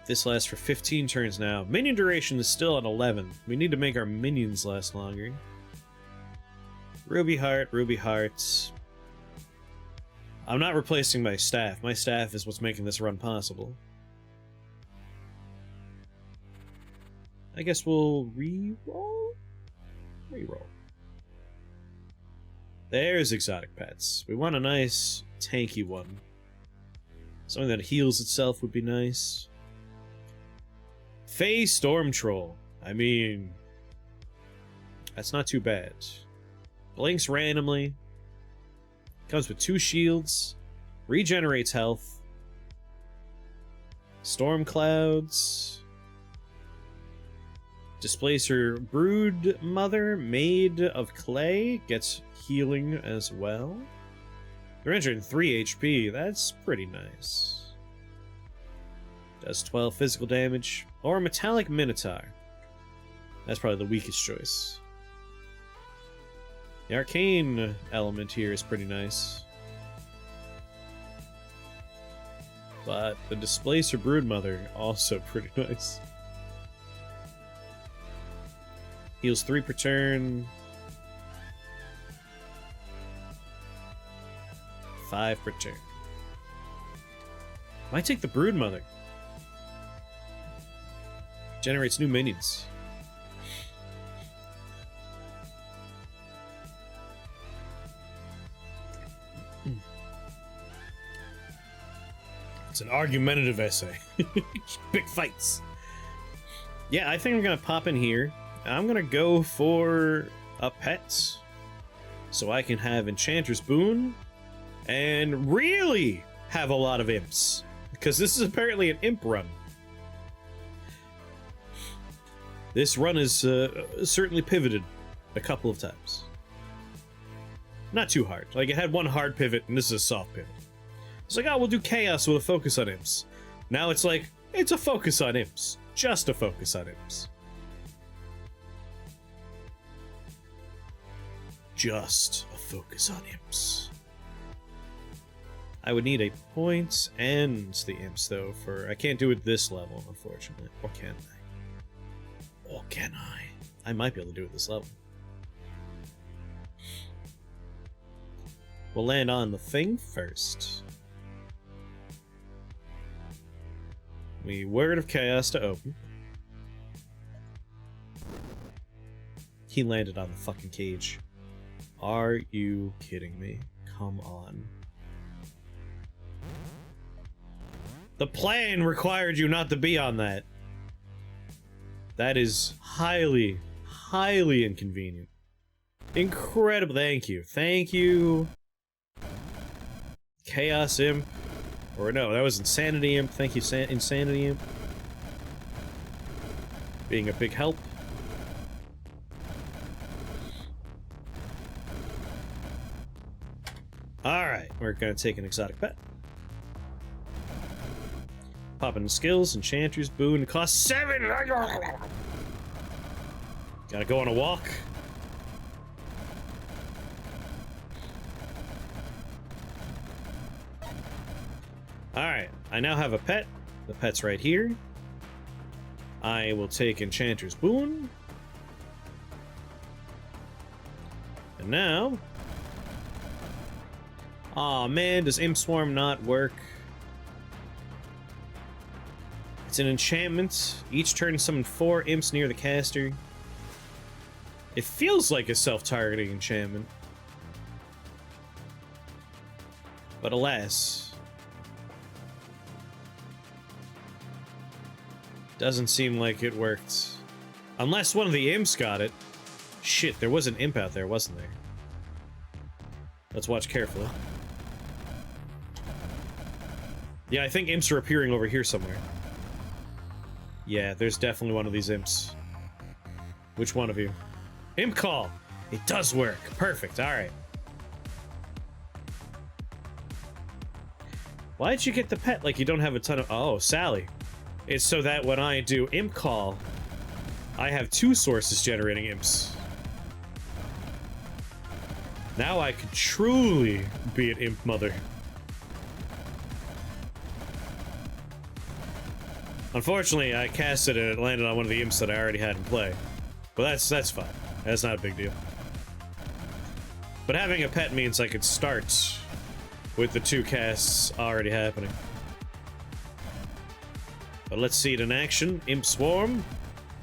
This lasts for 15 turns now. Minion duration is still at 11. We need to make our minions last longer. Ruby Heart, Ruby Hearts. I'm not replacing my staff. My staff is what's making this run possible. I guess we'll re-roll? Re-roll. There's exotic pets. We want a nice, tanky one. Something that heals itself would be nice. Fey Storm Troll. I mean, that's not too bad. Blinks randomly. Comes with 2 shields. Regenerates health. Storm Clouds. Displacer Brood Mother, made of clay, gets healing as well. 303 HP, that's pretty nice. Does 12 physical damage. Or Metallic Minotaur. That's probably the weakest choice. The arcane element here is pretty nice. But the Displacer Broodmother, also pretty nice. Heals 3 per turn. 5 per turn. Why take the Broodmother? Generates new minions. It's an argumentative essay. Big fights. Yeah, I think I'm gonna pop in here. I'm gonna go for a pet, so I can have Enchanter's Boon, and really have a lot of imps. Because this is apparently an imp run. This run is certainly pivoted a couple of times. Not too hard. Like, it had one hard pivot, and this is a soft pivot. It's like, oh, we'll do chaos with a focus on imps. Now it's like, it's a focus on imps. Just a focus on imps. Just a focus on imps. I would need a point and the imps, though, for... I can't do it this level, unfortunately. Or can I? Or can I? I might be able to do it this level. We'll land on the thing first. We Word of Chaos to open. He landed on the fucking cage. Are you kidding me? Come on. The plan required you not to be on that. That is highly, highly inconvenient. Incredible. Thank you. Thank you. Chaos Imp. Or no, that was Insanity Imp. Thank you, Insanity Imp. Being a big help. Alright, we're gonna take an exotic pet. Pop in skills, enchanters, boon, cost 7! Gotta go on a walk. Alright, I now have a pet. The pet's right here. I will take Enchanter's Boon. And now... Aw, man, does Imp Swarm not work? It's an enchantment. Each turn summon 4 imps near the caster. It feels like a self-targeting enchantment. But alas... Doesn't seem like it worked. Unless one of the imps got it. Shit, there was an imp out there, wasn't there? Let's watch carefully. Yeah, I think imps are appearing over here somewhere. Yeah, there's definitely one of these imps. Which one of you? Imp call! It does work. Perfect, alright. Why'd you get the pet like you don't have a ton of... Oh, Sally. It's so that when I do Imp Call, I have 2 sources generating imps. Now I could truly be an imp mother. Unfortunately, I casted it and it landed on one of the imps that I already had in play. But that's fine. That's not a big deal. But having a pet means I could start with the 2 casts already happening. But let's see it in action. Imp Swarm.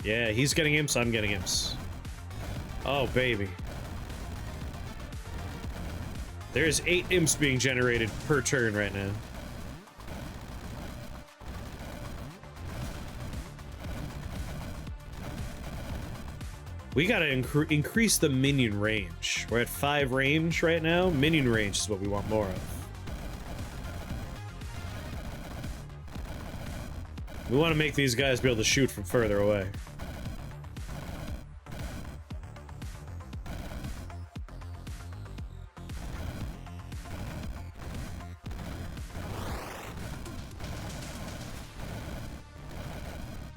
Yeah, he's getting imps, I'm getting imps. Oh, baby. There's 8 imps being generated per turn right now. We gotta increase the minion range. We're at 5 range right now. Minion range is what we want more of. We want to make these guys be able to shoot from further away.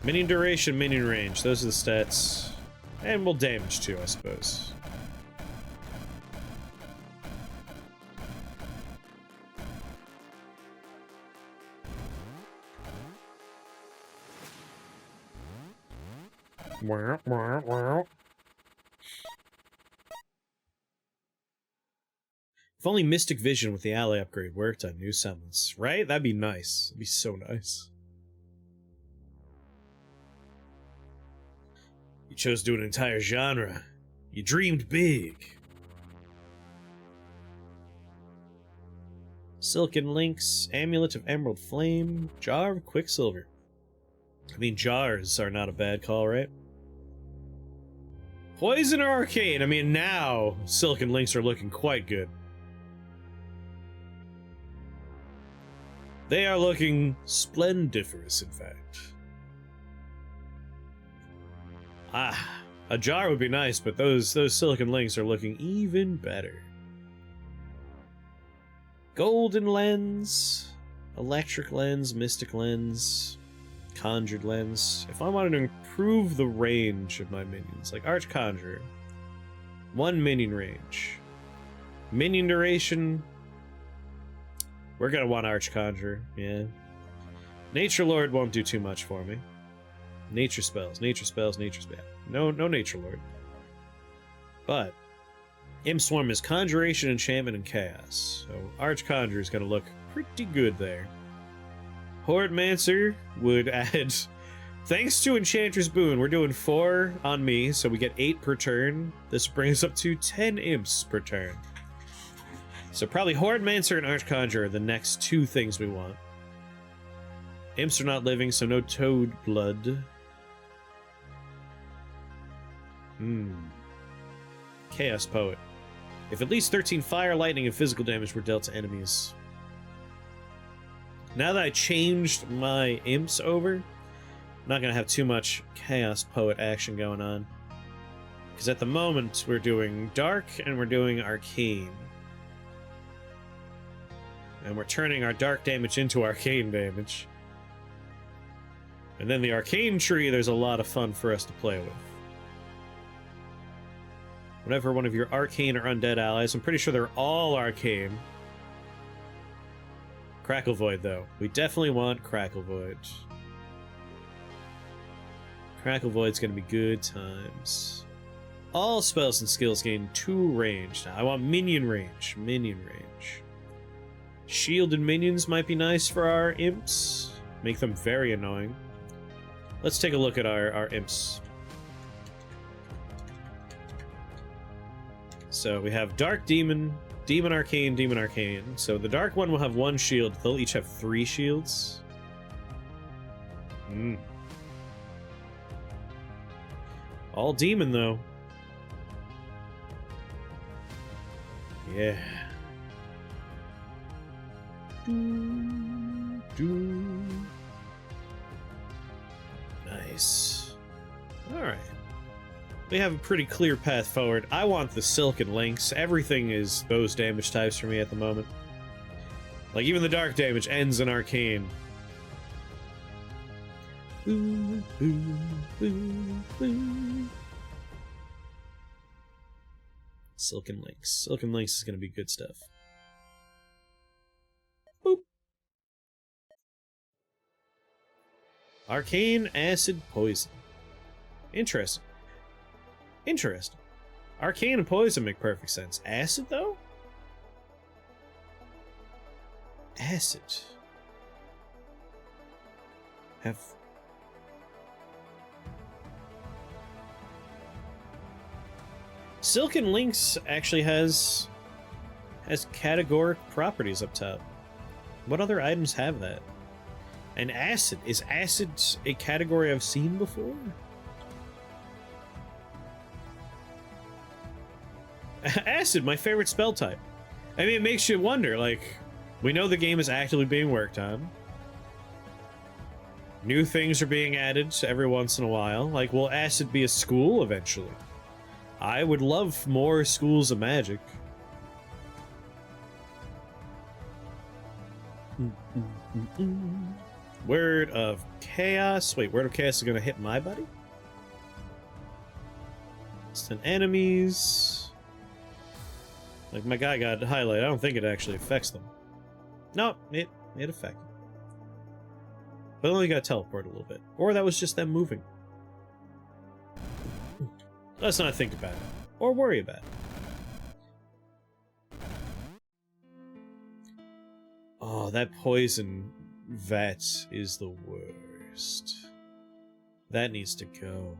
Minion duration, minion range. Those are the stats. And we'll damage too, I suppose. If only Mystic Vision with the ally upgrade worked on new summons, right? That'd be nice. That'd be so nice. You chose to do an entire genre. You dreamed big. Silken Links, Amulet of Emerald Flame, Jar of Quicksilver. I mean, jars are not a bad call, right? Poison or Arcane? I mean, now Silken Links are looking quite good. They are looking splendiferous, in fact. Ah, a jar would be nice, but those silicon links are looking even better. Golden lens, electric lens, mystic lens, conjured lens. If I wanted to improve the range of my minions, like Arch Conjurer, 1 minion range. Minion duration, we're gonna want Arch Conjurer, yeah. Nature Lord won't do too much for me. Nature spells, nature spells, nature spells. No Nature Lord. But Imp Swarm is Conjuration, Enchantment, and Chaos. So Arch Conjurer is gonna look pretty good there. Horde Mancer would add, thanks to Enchantress Boon, we're doing 4 on me, so we get 8 per turn. This brings up to 10 imps per turn. So probably Horde Mancer and Arch Conjurer are the next 2 things we want. Imps are not living, so no Toad Blood. Chaos Poet. If at least 13 fire, lightning, and physical damage were dealt to enemies. Now that I changed my imps over, I'm not going to have too much Chaos Poet action going on. Because at the moment, we're doing Dark and we're doing Arcane. And we're turning our Dark damage into Arcane damage. And then the Arcane tree, there's a lot of fun for us to play with. Whenever one of your Arcane or Undead allies, I'm pretty sure they're all Arcane. Crackle Void, though. We definitely want Crackle Void. Crackle Void's gonna be good times. All spells and skills gain 2 range. Now, I want minion range. Minion range. Shielded minions might be nice for our imps. Make them very annoying. Let's take a look at our imps. So we have Dark Demon, Demon Arcane, Demon Arcane. So the Dark one will have 1 shield. They'll each have 3 shields. All Demon, though. Yeah. Nice. Alright. We have a pretty clear path forward. I want the Silken Links. Everything is those damage types for me at the moment. Like, even the dark damage ends in Arcane. Silken Links. Silken Links is going to be good stuff. Boop. Arcane, Acid, Poison. Interesting. Interesting. Arcane and Poison make perfect sense. Acid, though? Acid. Have... Silken Links actually has categoric properties up top. What other items have that? And Acid. Is Acid a category I've seen before? Acid, my favorite spell type. I mean, it makes you wonder, like, we know the game is actively being worked on. New things are being added every once in a while. Like, will Acid be a school eventually? I would love more schools of magic. Word of Chaos. Wait, Word of Chaos is gonna hit my buddy? Instant enemies. Like, my guy got highlighted. I don't think it actually affects them. No, it affected. But only got teleported a little bit. Or that was just them moving. Let's not think about it. Or worry about it. Oh, that poison vat is the worst. That needs to go.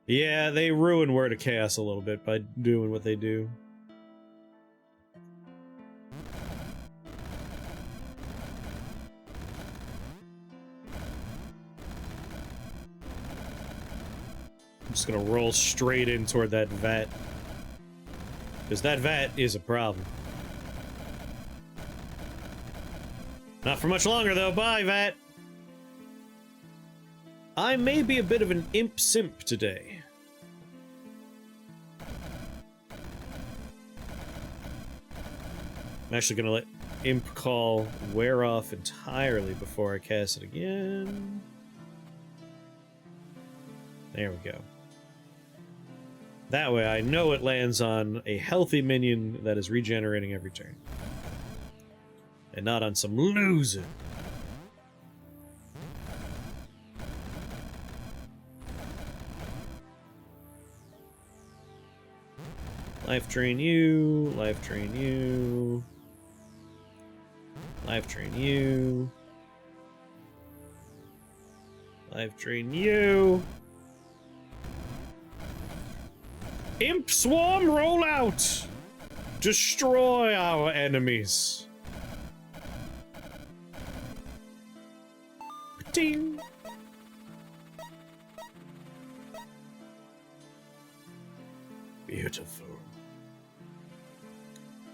Yeah, they ruin Word of Chaos a little bit by doing what they do. I'm just gonna roll straight in toward that vat. Because that vat is a problem. Not for much longer, though. Bye, Vat. I may be a bit of an imp simp today. I'm actually gonna let Imp Call wear off entirely before I cast it again. There we go. That way I know it lands on a healthy minion that is regenerating every turn. And not on some loser. Life drain you, life drain you. Life drain you. Life drain you. Imp Swarm rollout! Destroy our enemies. Ding! Beautiful.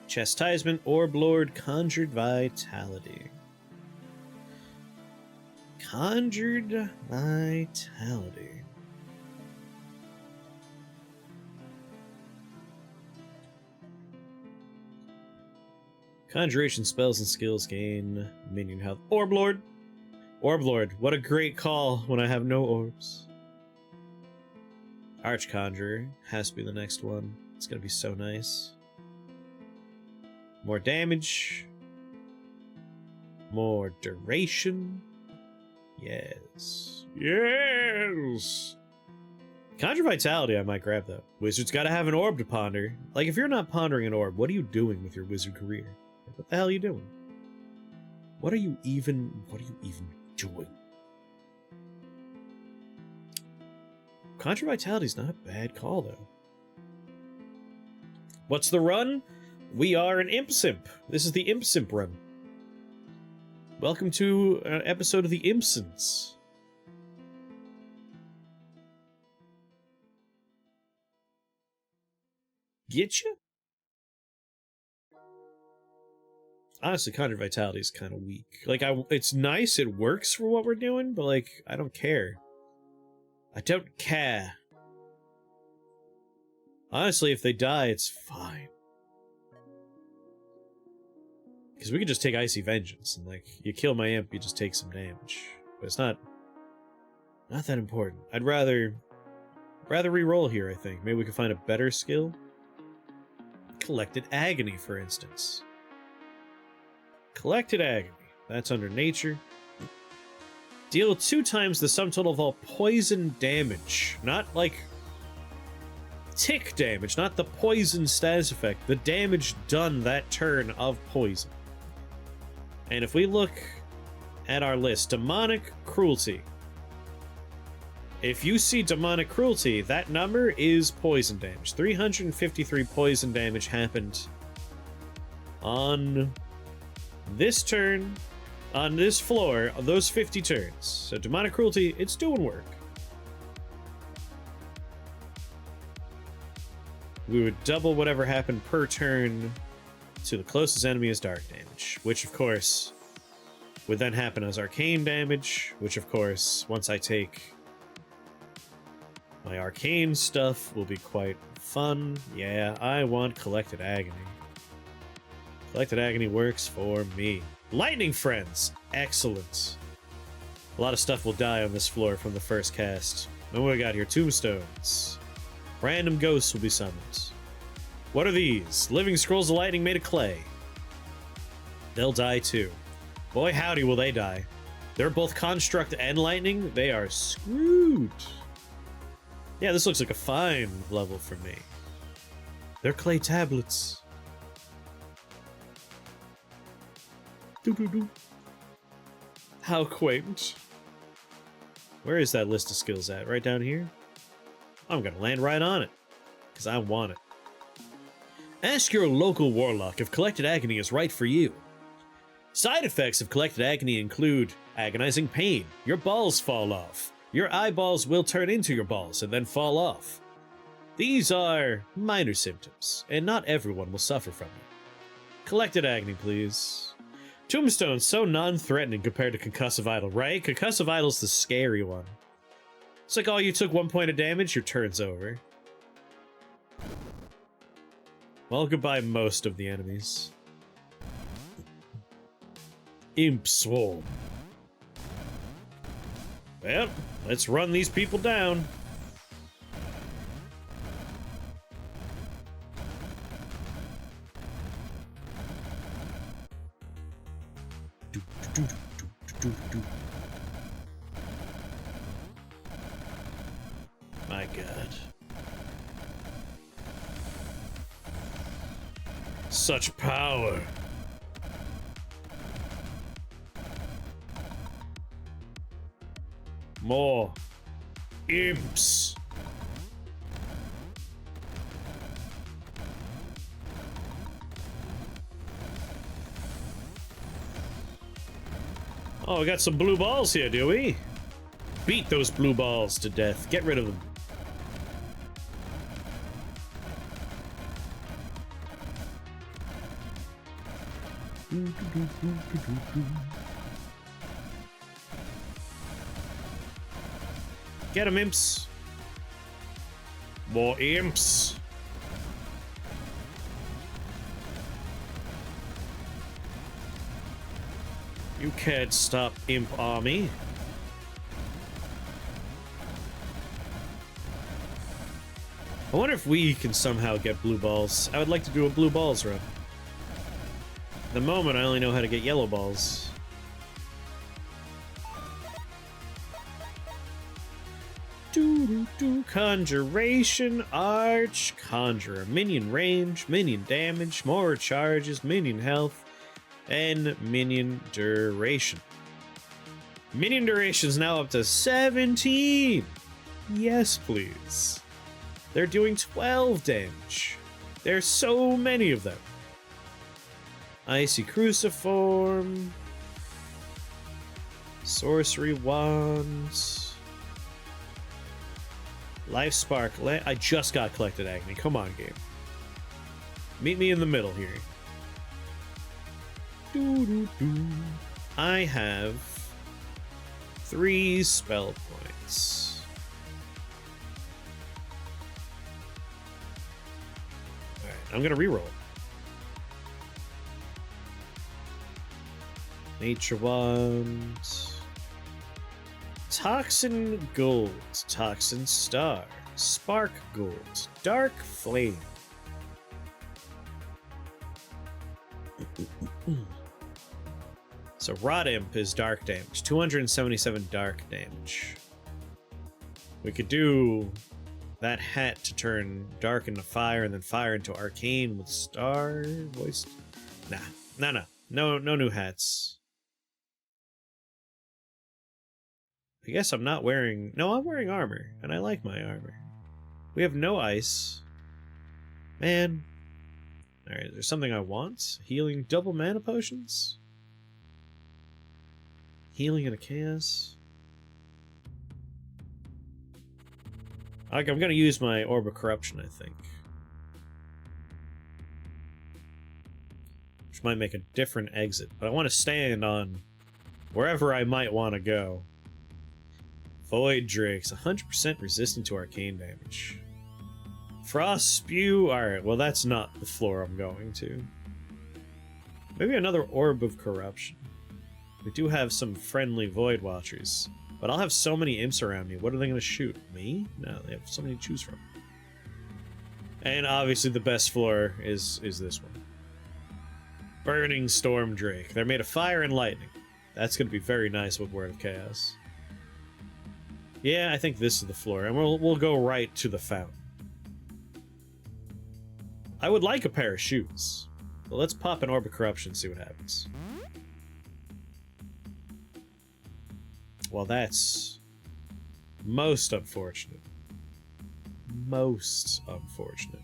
Chastisement, Orb Lord, Conjured Vitality. Conjured Vitality. Conjuration spells and skills gain minion health. Orb Lord! Orb Lord, what a great call when I have no orbs. Arch Conjurer has to be the next one. It's gonna be so nice. More damage. More duration. Yes. Yes! Conjure Vitality I might grab though. Wizard's gotta have an orb to ponder. Like, if you're not pondering an orb, what are you doing with your wizard career? What the hell are you doing? What are you even doing? Conjure Vitality is not a bad call though. What's the run? We are an Imp Simp. This is the Imp Simp run. Welcome to an episode of the Impsons. Get you? Honestly, Conjure Vitality is kind of weak. Like, it's nice, it works for what we're doing, but, like, I don't care. I don't care. Honestly, if they die, it's fine. Because we could just take Icy Vengeance, and, like, you kill my imp, you just take some damage. But it's not that important. I'd rather re-roll here, I think. Maybe we could find a better skill. Collected Agony, for instance. Collected Agony. That's under Nature. Deal 2 times the sum total of all poison damage. Not, like, tick damage, not the poison status effect. The damage done that turn of poison. And if we look at our list, Demonic Cruelty. If you see Demonic Cruelty, that number is poison damage. 353 poison damage happened on this turn, on this floor, those 50 turns. So Demonic Cruelty, it's doing work. We would double whatever happened per turn to the closest enemy as dark damage, which of course would then happen as arcane damage, which of course, once I take my arcane stuff, will be quite fun. Yeah, I want Collected Agony. Collected Agony works for me. Lightning Friends! Excellent. A lot of stuff will die on this floor from the first cast. And what we got here? Tombstones. Random ghosts will be summoned. What are these? Living Scrolls of Lightning made of clay. They'll die too. Boy howdy will they die. They're both Construct and Lightning. They are screwed. Yeah, this looks like a fine level for me. They're clay tablets. Doo-doo-doo. How quaint. Where is that list of skills at? Right down here? I'm gonna land right on it, because I want it. Ask your local warlock if Collected Agony is right for you. Side effects of Collected Agony include agonizing pain, your balls fall off, your eyeballs will turn into your balls and then fall off. These are minor symptoms, and not everyone will suffer from them. Collected Agony, please. Tombstone's so non-threatening compared to Concussive Idol, right? Concussive Idol's the scary one. It's like, oh, you took 1 point of damage, your turn's over. Well, goodbye most of the enemies. Imp Swarm. Well, let's run these people down. My God. Such power. More imps. Oh, we got some blue balls here, do we? Beat those blue balls to death. Get rid of them. Get 'em, imps. More imps. You can't stop Imp Army. I wonder if we can somehow get blue balls. I would like to do a blue balls run. At the moment, I only know how to get yellow balls. Conjuration, Arch, Conjurer, minion range, minion damage, more charges, minion health, and minion duration. Minion duration is now up to 17! Yes, please. They're doing 12 damage. There's so many of them. Icy Cruciform. Sorcery Wands. Life Spark. I just got Collected Agony. Come on, game. Meet me in the middle here. I have 3 spell points. Alright, I'm gonna reroll. Nature Wand. Toxin Gold, Toxin Star, Spark Gold, Dark Flame. So Rot Imp is dark damage, 277 dark damage. We could do that hat to turn dark into fire and then fire into arcane with star voice. No new hats. I guess I'm not wearing... No, I'm wearing armor, and I like my armor. We have no ice. Man. Alright, there's something I want. Healing double mana potions? Healing in a chaos? I'm gonna use my Orb of Corruption, I think. Which might make a different exit, but I want to stand on wherever I might want to go. Void Drakes, 100% resistant to arcane damage. Frost Spew, alright, well that's not the floor I'm going to. Maybe another Orb of Corruption. We do have some friendly Void Watchers, but I'll have so many imps around me, what are they going to shoot? Me? No, they have so many to choose from. And obviously the best floor is this one. Burning Storm Drake. They're made of fire and lightning. That's going to be very nice with Word of Chaos. Yeah, I think this is the floor, and we'll go right to the fountain. I would like a pair of shoes. But let's pop an Orb of Corruption and see what happens. Well, that's most unfortunate. Most unfortunate.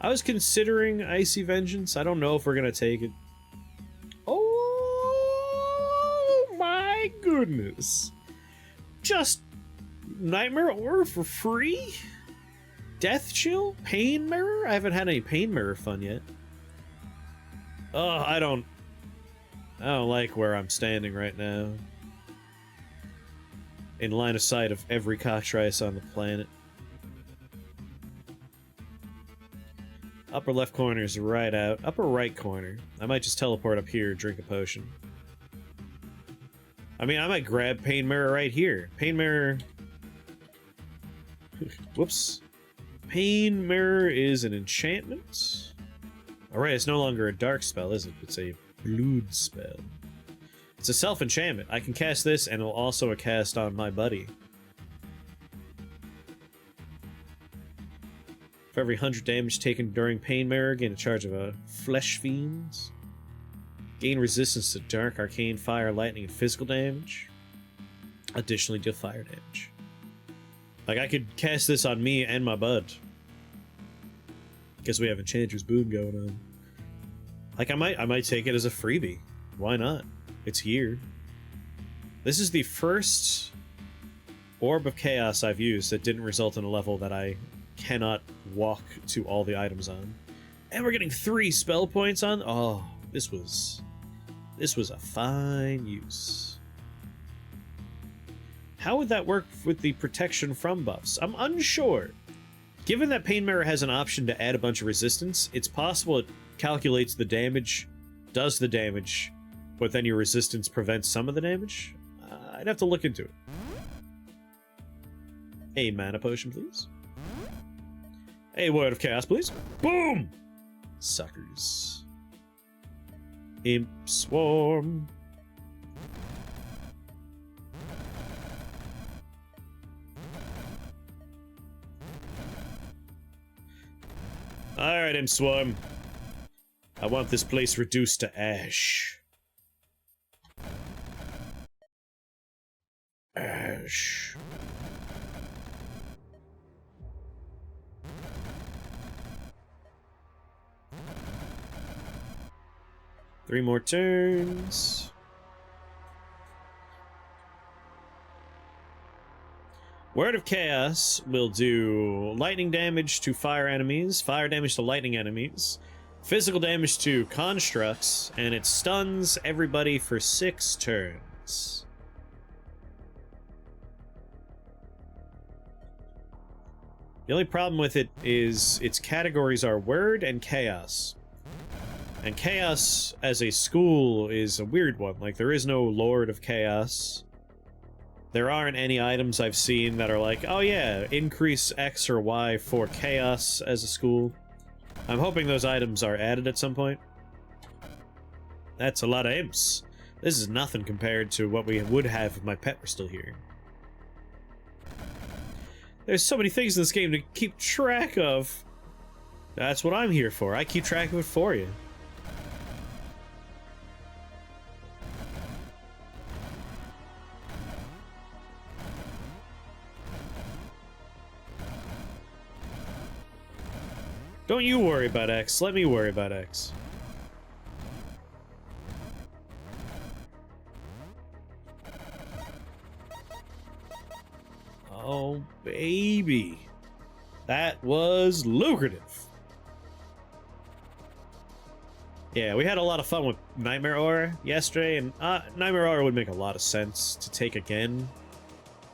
I was considering Icy Vengeance. I don't know if we're gonna take it. Oh my goodness. Just Nightmare Orb for free? Death Chill? Pain Mirror? I haven't had any Pain Mirror fun yet. Oh, I don't like where I'm standing right now. In line of sight of every cockatrice on the planet. Upper left corner is right out. Upper right corner. I might just teleport up here, drink a potion. I mean, I might grab Pain Mirror right here. Pain Mirror... Whoops. Pain Mirror is an enchantment. Alright, it's no longer a dark spell, is it? It's a blood spell. It's a self-enchantment. I can cast this, and it'll also cast on my buddy. For every 100 damage taken during Pain Mirror, gain a charge of a Flesh Fiend. Gain resistance to dark, arcane, fire, lightning, and physical damage. Additionally, deal fire damage. Like, I could cast this on me and my bud. Guess we have Enchanter's Boon going on. Like, I might take it as a freebie. Why not? It's here. This is the first Orb of Chaos I've used that didn't result in a level that I cannot walk to all the items on. And we're getting 3 spell points on. Oh, this was a fine use. How would that work with the protection from buffs? I'm unsure. Given that Pain Mirror has an option to add a bunch of resistance, it's possible it calculates the damage, does the damage, but then your resistance prevents some of the damage? I'd have to look into it. A mana potion, please. A Word of Chaos, please. Boom! Suckers. Imp Swarm. Alright, Imp Swarm. I want this place reduced to ash. Ash. Three more turns. Word of Chaos will do lightning damage to fire enemies, fire damage to lightning enemies, physical damage to constructs, and it stuns everybody for 6 turns. The only problem with it is its categories are Word and Chaos. And Chaos as a school is a weird one. Like, there is no Lord of Chaos. There aren't any items I've seen that are like, oh yeah, increase X or Y for Chaos as a school. I'm hoping those items are added at some point. That's a lot of imps. This is nothing compared to what we would have if my pet were still here. There's so many things in this game to keep track of. That's what I'm here for. I keep track of it for you. Don't you worry about X, let me worry about X. Oh, baby. That was lucrative. Yeah, we had a lot of fun with Nightmare Aura yesterday, and Nightmare Aura would make a lot of sense to take again.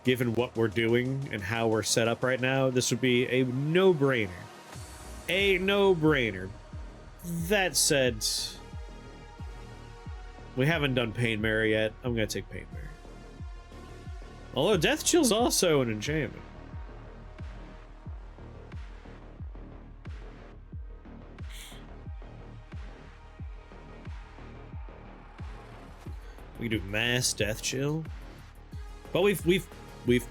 Given what we're doing and how we're set up right now, this would be a no-brainer. A no-brainer. That said, we haven't done Pain Mirror yet. I'm gonna take Pain Mirror. Although Death Chill's also an enchantment. We can do Mass Death Chill. But we've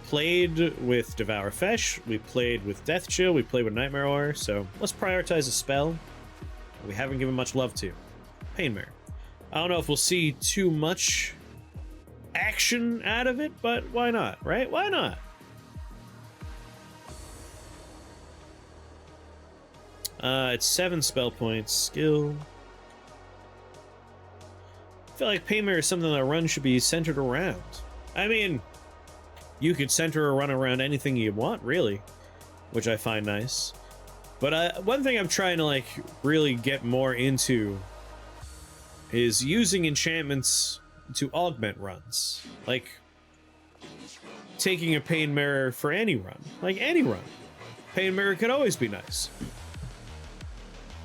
played with Devour Fesh, we've played with Death Chill, we've played with Nightmare Aura, so let's prioritize a spell we haven't given much love to. Pain Mirror. I don't know if we'll see too much action out of it, but why not, right? Why not? It's 7 spell points. Skill. I feel like Pain Mirror is something that a run should be centered around. I mean, you could center a run around anything you want, really, which I find nice. But one thing I'm trying to, like, really get more into is using enchantments to augment runs. Like, taking a Pain Mirror for any run. Like, any run. Pain Mirror could always be nice.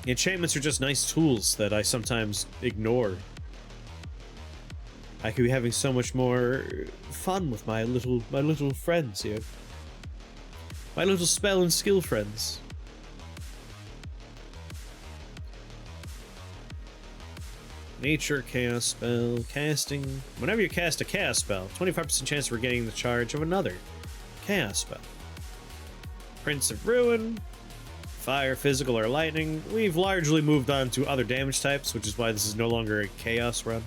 Enchantments are just nice tools that I sometimes ignore. I could be having so much more fun with my little friends here. My little spell and skill friends. Nature, chaos spell, casting. Whenever you cast a chaos spell, 25% chance of getting the charge of another chaos spell. Prince of Ruin, fire, physical, or lightning. We've largely moved on to other damage types, which is why this is no longer a chaos run.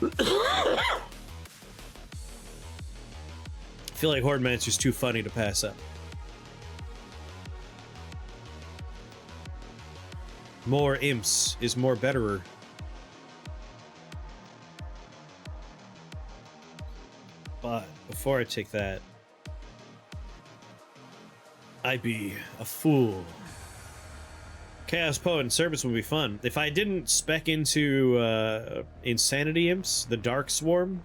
I feel like Horde Mancer's too funny to pass up. More imps is more betterer. But before I take that, I'd be a fool. Chaos Poet and Service would be fun. If I didn't spec into Insanity Imps, the Dark Swarm,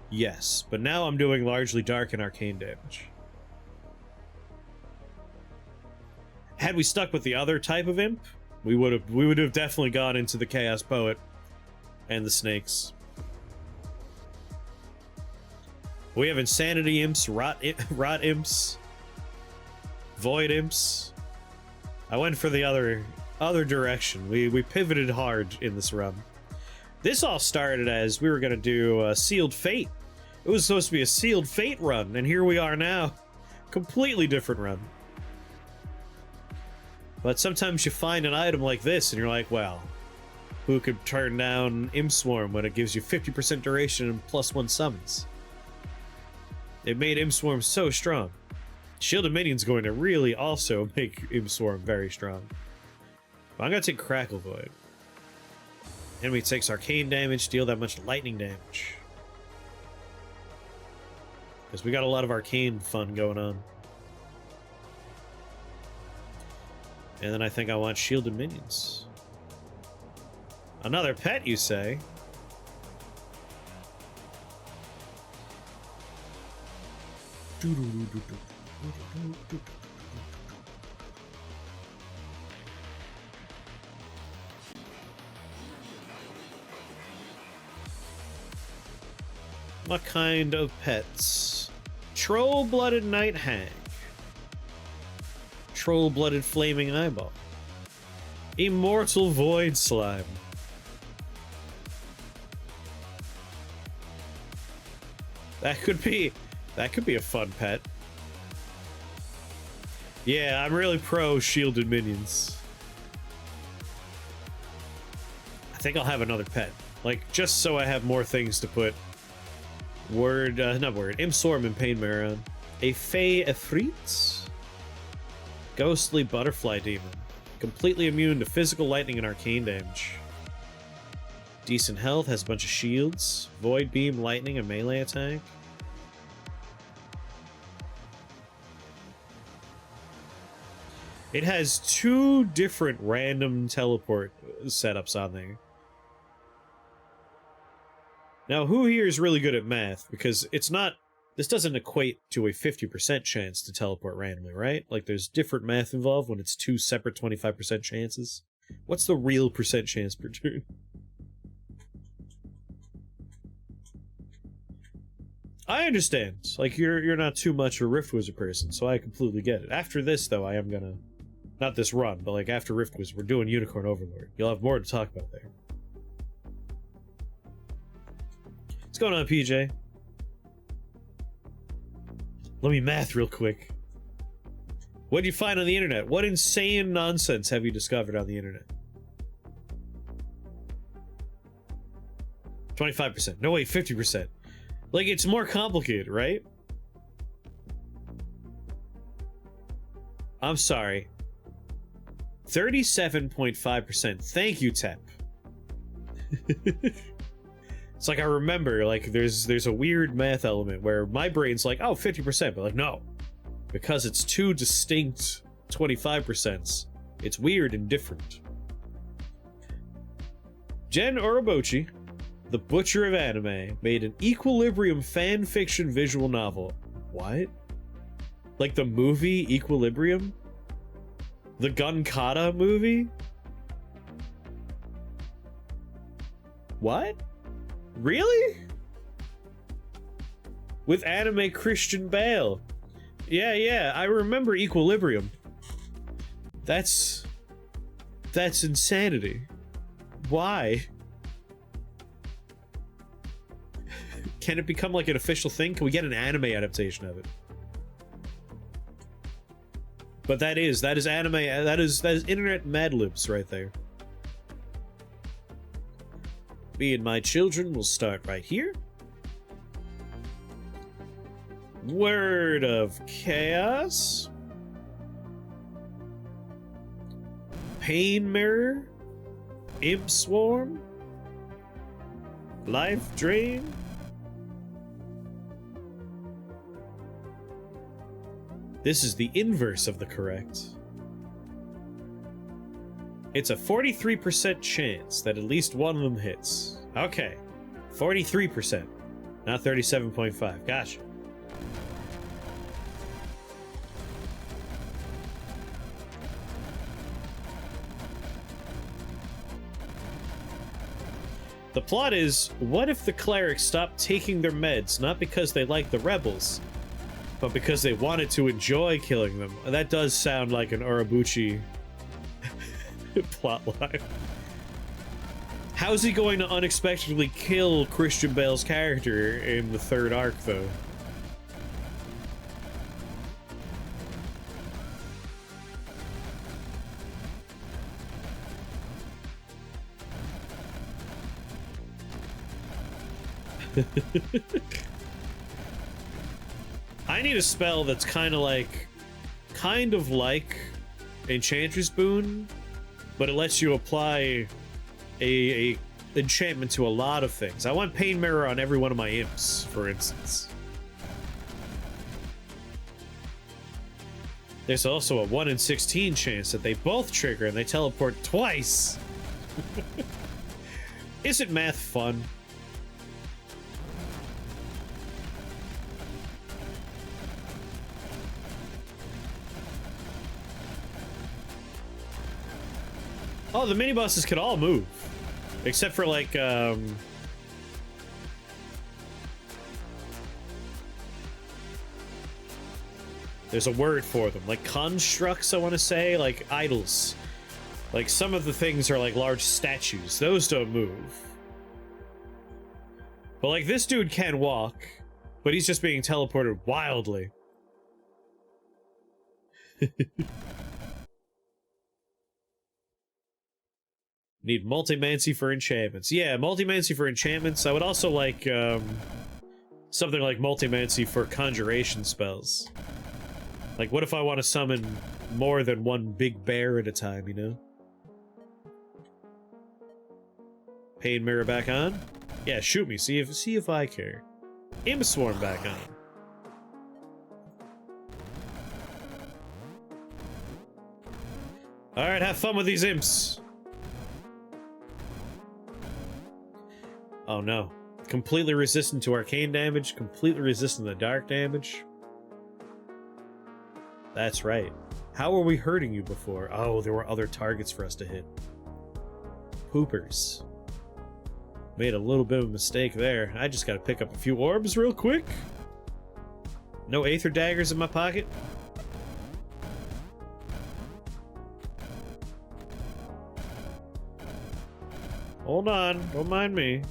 yes. But now I'm doing largely Dark and Arcane damage. Had we stuck with the other type of Imp, we would have definitely gone into the Chaos Poet and the Snakes. We have Insanity Imps, Rot Imps, Void Imps. I went for the other direction. We pivoted hard in this run. This all started as we were gonna do a Sealed Fate. It was supposed to be a Sealed Fate run, and here we are now. Completely different run. But sometimes you find an item like this, and you're like, well, who could turn down Imp Swarm when it gives you 50% duration and +1 summons? It made Imp Swarm so strong. Shielded Minion's going to really also make Imp Swarm very strong. But I'm going to take Crackle Void. Enemy takes arcane damage, deal that much lightning damage. Because we got a lot of arcane fun going on. And then I think I want Shielded Minions. Another pet, you say? What kind of pets? Troll-blooded Night Hag. Troll-blooded Flaming Eyeball. Immortal Void Slime. That could be a fun pet. Yeah, I'm really pro Shielded Minions. I think I'll have another pet. Like, just so I have more things to put Imp Swarm and Pain Mirror on. A Fey Efreet? Ghostly Butterfly Demon. Completely immune to physical, lightning, and arcane damage. Decent health, has a bunch of shields. Void Beam, lightning, and melee attack. It has 2 different random teleport setups on there. Now, who here is really good at math? Because it's not... This doesn't equate to a 50% chance to teleport randomly, right? Like, there's different math involved when it's 2 separate 25% chances. What's the real percent chance per turn? I understand. Like, you're not too much a Rift Wizard person, so I completely get it. After this, though, I am gonna... Not this run, but like after Rift Wizard, we're doing Unicorn Overlord. You'll have more to talk about there. What's going on, PJ? Let me math real quick. What did you find on the internet? What insane nonsense have you discovered on the internet? 25%. No, wait, 50%. Like, it's more complicated, right? I'm sorry. 37.5%. Thank you, Tep. It's like I remember, like, there's a weird math element where my brain's like, oh, 50%, but like, no. Because it's 2 distinct 25%, It's weird and different. Gen Orobochi, the butcher of anime, made an Equilibrium fan fiction visual novel. What? Like the movie Equilibrium? The Gunkata movie? What? Really? With anime Christian Bale. Yeah, I remember Equilibrium. That's insanity. Why? Can it become like an official thing? Can we get an anime adaptation of it? But that is anime, that is internet Mad Libs right there. Me and my children will start right here. Word of Chaos. Pain Mirror. Imp Swarm. Life Drain. This is the inverse of the correct. It's a 43% chance that at least one of them hits. Okay. 43%. Not 37.5. Gotcha. The plot is, what if the clerics stopped taking their meds, not because they like the rebels, but because they wanted to enjoy killing them? That does sound like an Orobuchi plotline. How's he going to unexpectedly kill Christian Bale's character in the third arc, though? I need a spell that's kind of like Enchantress Boon, but it lets you apply a enchantment to a lot of things. I want Pain Mirror on every one of my imps, for instance. There's also a 1 in 16 chance that they both trigger and they teleport twice. Isn't math fun? Oh, the mini-bosses could all move. Except for, like, there's a word for them. Like, constructs, I want to say. Like, idols. Like, some of the things are, like, large statues. Those don't move. But, like, this dude can walk. But he's just being teleported wildly. Need Multimancy for enchantments. Yeah, Multimancy for enchantments. I would also like, something like Multimancy for conjuration spells. Like, what if I want to summon more than one big bear at a time, you know? Pain Mirror back on? Yeah, shoot me. See if I care. Imp Swarm back on. Alright, have fun with these imps. Oh no. Completely resistant to arcane damage, completely resistant to dark damage. That's right. How were we hurting you before? Oh, there were other targets for us to hit. Poopers. Made a little bit of a mistake there. I just gotta pick up a few orbs real quick. No Aether Daggers in my pocket. Hold on, don't mind me.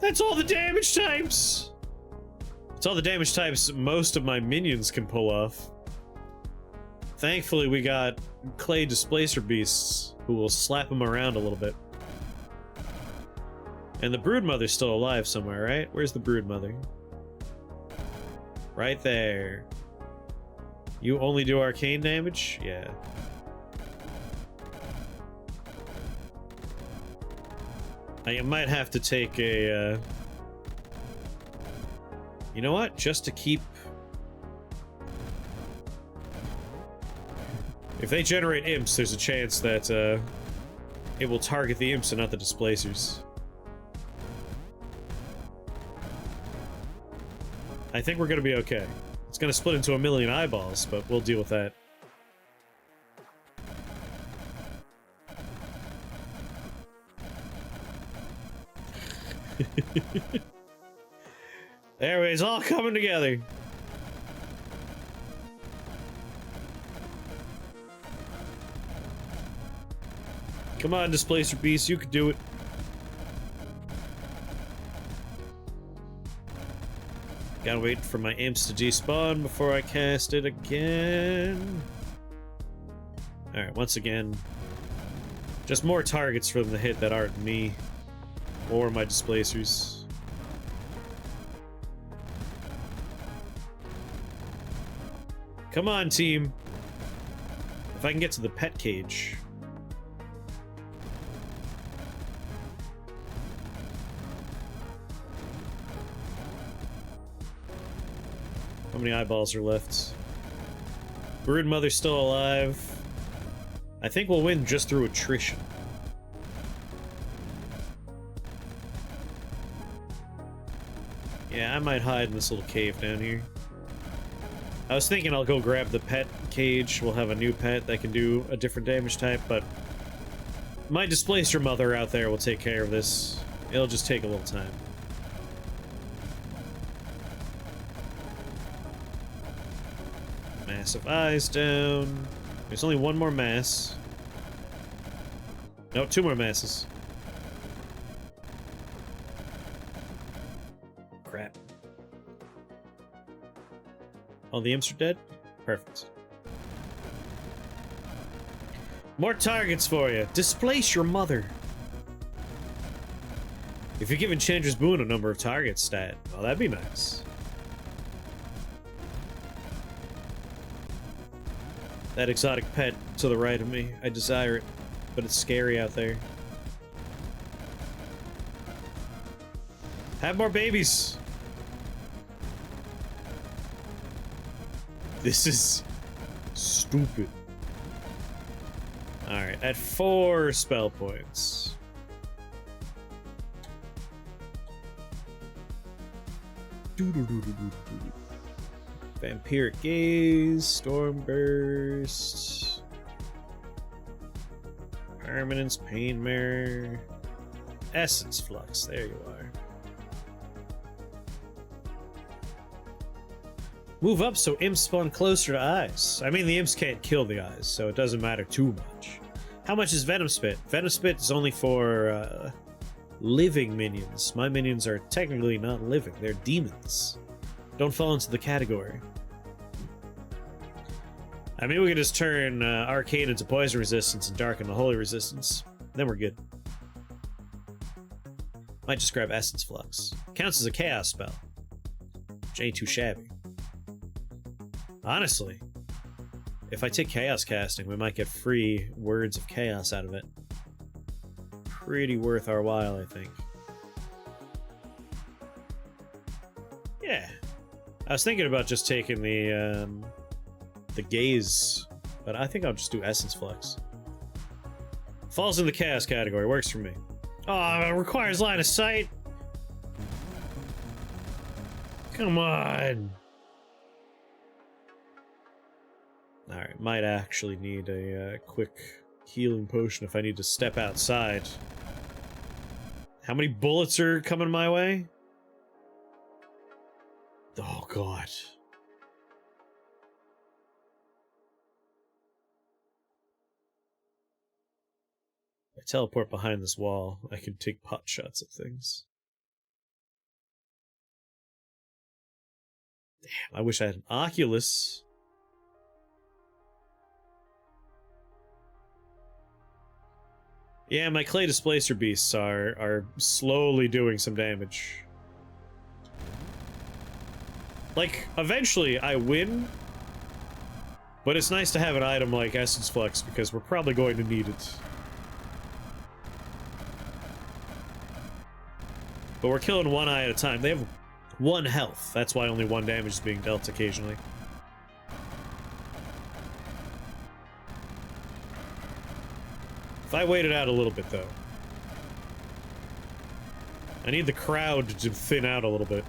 That's all the damage types! It's all the damage types most of my minions can pull off. Thankfully, we got clay displacer beasts who will slap them around a little bit. And the Broodmother's still alive somewhere, right? Where's the Broodmother? Right there. You only do arcane damage? Yeah. I might have to take a, you know what? Just to keep... If they generate imps, there's a chance that it will target the imps and not the displacers. I think we're gonna be okay. It's gonna split into a million eyeballs, but we'll deal with that. There, it's all coming together. Come on, Displacer Beast, you can do it. Gotta wait for my imps to despawn before I cast it again. Alright, once again, just more targets for them to hit that aren't me or my displacers. Come on, team. If I can get to the pet cage. How many eyeballs are left? Brood Mother's still alive. I think we'll win just through attrition. Yeah, I might hide in this little cave down here. I was thinking I'll go grab the pet cage. We'll have a new pet that can do a different damage type, but my Displacer Mother out there will take care of this. It'll just take a little time. Massive eyes down. There's only one more mass. No, two more masses. Crap. All the imps are dead? Perfect. More targets for you. Displace your mother. If you're giving Chandra's Boon a number of targets stat, well, that'd be nice. That exotic pet to the right of me. I desire it, but it's scary out there. Have more babies! This is stupid. Alright, at 4 spell points. Vampiric Gaze, Stormburst, Permanence, Pain Mirror, Essence Flux, there you are. Move up so imps spawn closer to eyes. I mean, the imps can't kill the eyes, so it doesn't matter too much. How much is Venom Spit? Venom Spit is only for living minions. My minions are technically not living, they're demons. Don't fall into the category. I mean, we could just turn Arcane into Poison Resistance and Dark into Holy Resistance. Then we're good. Might just grab Essence Flux. Counts as a Chaos spell. Which ain't too shabby. Honestly, if I take Chaos Casting, we might get free Words of Chaos out of it. Pretty worth our while, I think. Yeah. I was thinking about just taking the Gaze, but I think I'll just do Essence Flux. Falls in the Chaos category, works for me. Oh, it requires line of sight. Come on. Alright, might actually need a quick healing potion if I need to step outside. How many bullets are coming my way? Oh, God. I teleport behind this wall. I can take pot shots at things. Damn, I wish I had an Oculus. Yeah, my clay displacer beasts are slowly doing some damage. Like, eventually I win, but it's nice to have an item like Essence Flux because we're probably going to need it. But we're killing one eye at a time. They have 1 health. That's why only 1 damage is being dealt occasionally. If I wait it out a little bit, though. I need the crowd to thin out a little bit.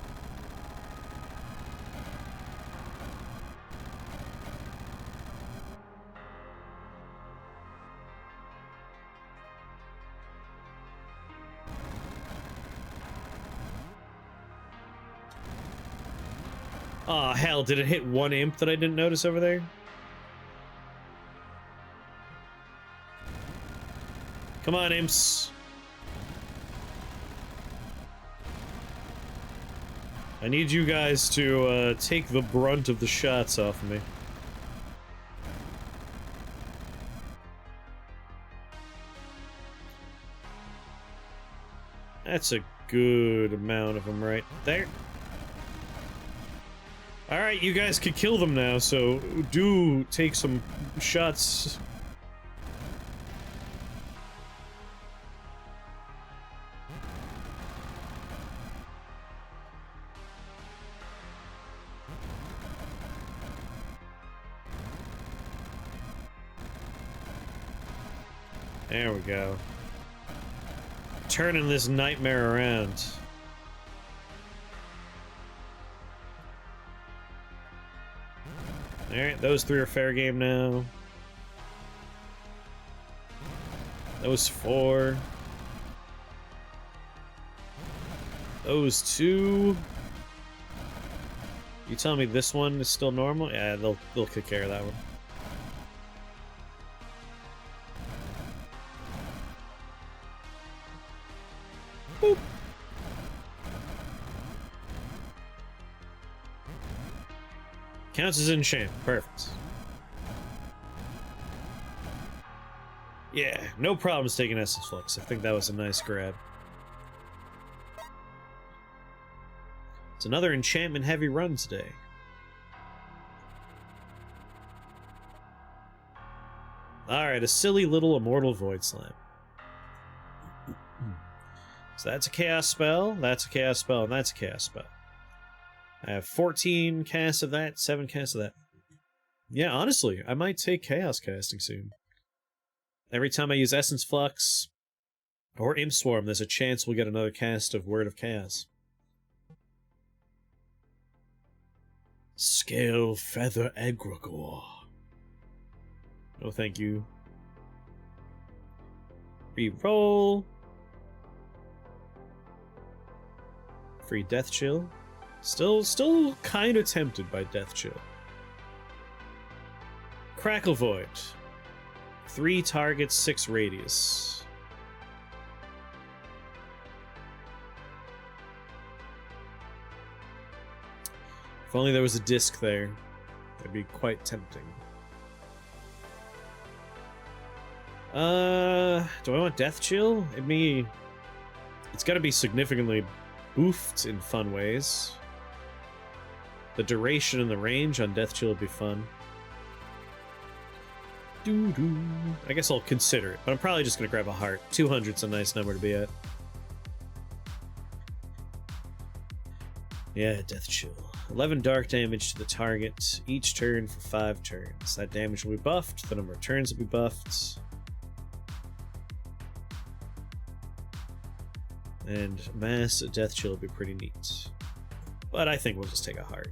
Aw, hell, did it hit one imp that I didn't notice over there? Come on, imps. I need you guys to take the brunt of the shots off of me. That's a good amount of them right there. Alright, you guys can kill them now, so do take some shots. There we go. Turning this nightmare around. Alright, those three are fair game now. Those four. Those two. You tell me this one is still normal? Yeah, they'll take care of that one. Boop. Counts as enchant. Perfect. Yeah, no problems taking Essence Flux. I think that was a nice grab. It's another enchantment heavy run today. Alright, a silly little Immortal Void Slam. So that's a Chaos Spell, that's a Chaos Spell, and that's a Chaos Spell. I have 14 casts of that, 7 casts of that. Yeah, honestly, I might take Chaos Casting soon. Every time I use Essence Flux or Imp Swarm, there's a chance we'll get another cast of Word of Chaos. Scale Feather Egregore. No thank you. Reroll. Free Death Chill. Still kind of tempted by Death Chill. Crackle Void. 3 targets, 6 radius. If only there was a disc there, that'd be quite tempting. Do I want Death Chill? It's gotta be significantly boofed in fun ways. The duration and the range on Death Chill would be fun. Doo-doo. I guess I'll consider it, but I'm probably just gonna grab a heart. 200's a nice number to be at. Yeah, Death Chill. 11 dark damage to the target, each turn for 5 turns. That damage will be buffed, the number of turns will be buffed. And mass Death Chill would be pretty neat. But I think we'll just take a heart.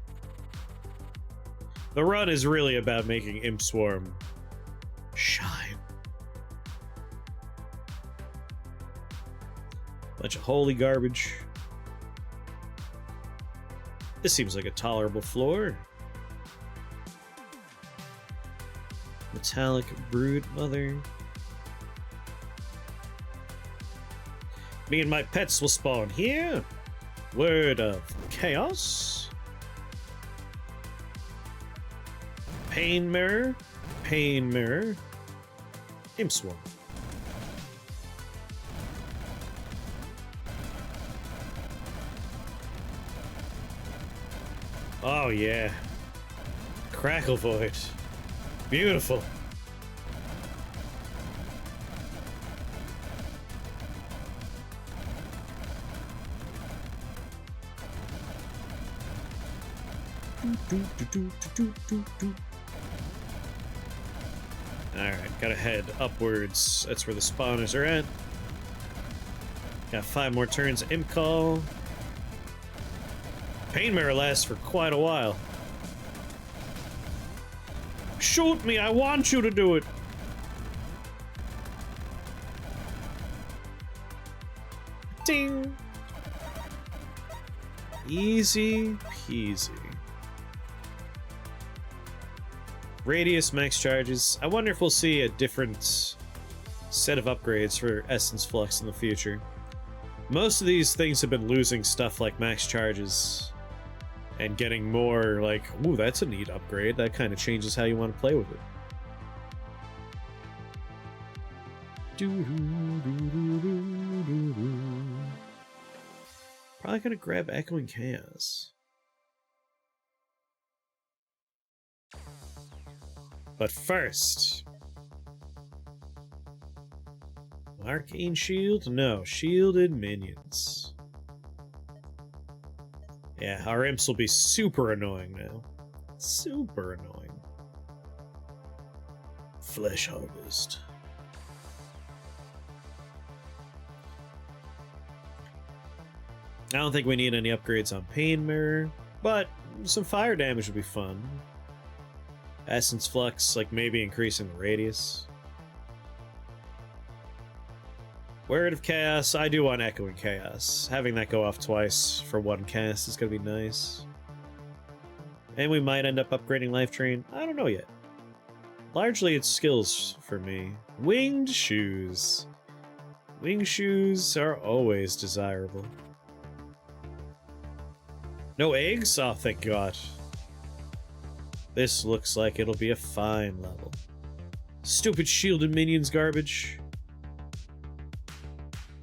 The run is really about making Imp Swarm shine. Bunch of holy garbage. This seems like a tolerable floor. Metallic Brood Mother. Me and my pets will spawn here. Word of Chaos. Pain Mirror. Pain Mirror. Imp Swarm. Oh yeah. Crackle Void. Beautiful. Alright, gotta head upwards. That's where the spawners are at. Got 5 more turns of Imp Call. Pain Mirror lasts for quite a while. Shoot me, I want you to do it! Ding! Easy peasy. Radius max charges. I wonder if we'll see a different set of upgrades for Essence Flux in the future. Most of these things have been losing stuff like max charges and getting more like, ooh, that's a neat upgrade. That kind of changes how you want to play with it. Probably gonna grab Echoing Chaos. But first... Arcane Shield? No, shielded minions. Yeah, our imps will be super annoying now. Super annoying. Flesh Harvest. I don't think we need any upgrades on Pain Mirror, but some fire damage would be fun. Essence Flux, like maybe increasing the radius. Word of Chaos, I do want Echoing Chaos. Having that go off twice for one cast is gonna be nice. And we might end up upgrading Life Train. I don't know yet. Largely it's skills for me. Winged Shoes. Winged Shoes are always desirable. No eggs? Oh, thank God. This looks like it'll be a fine level. Stupid shielded minions garbage.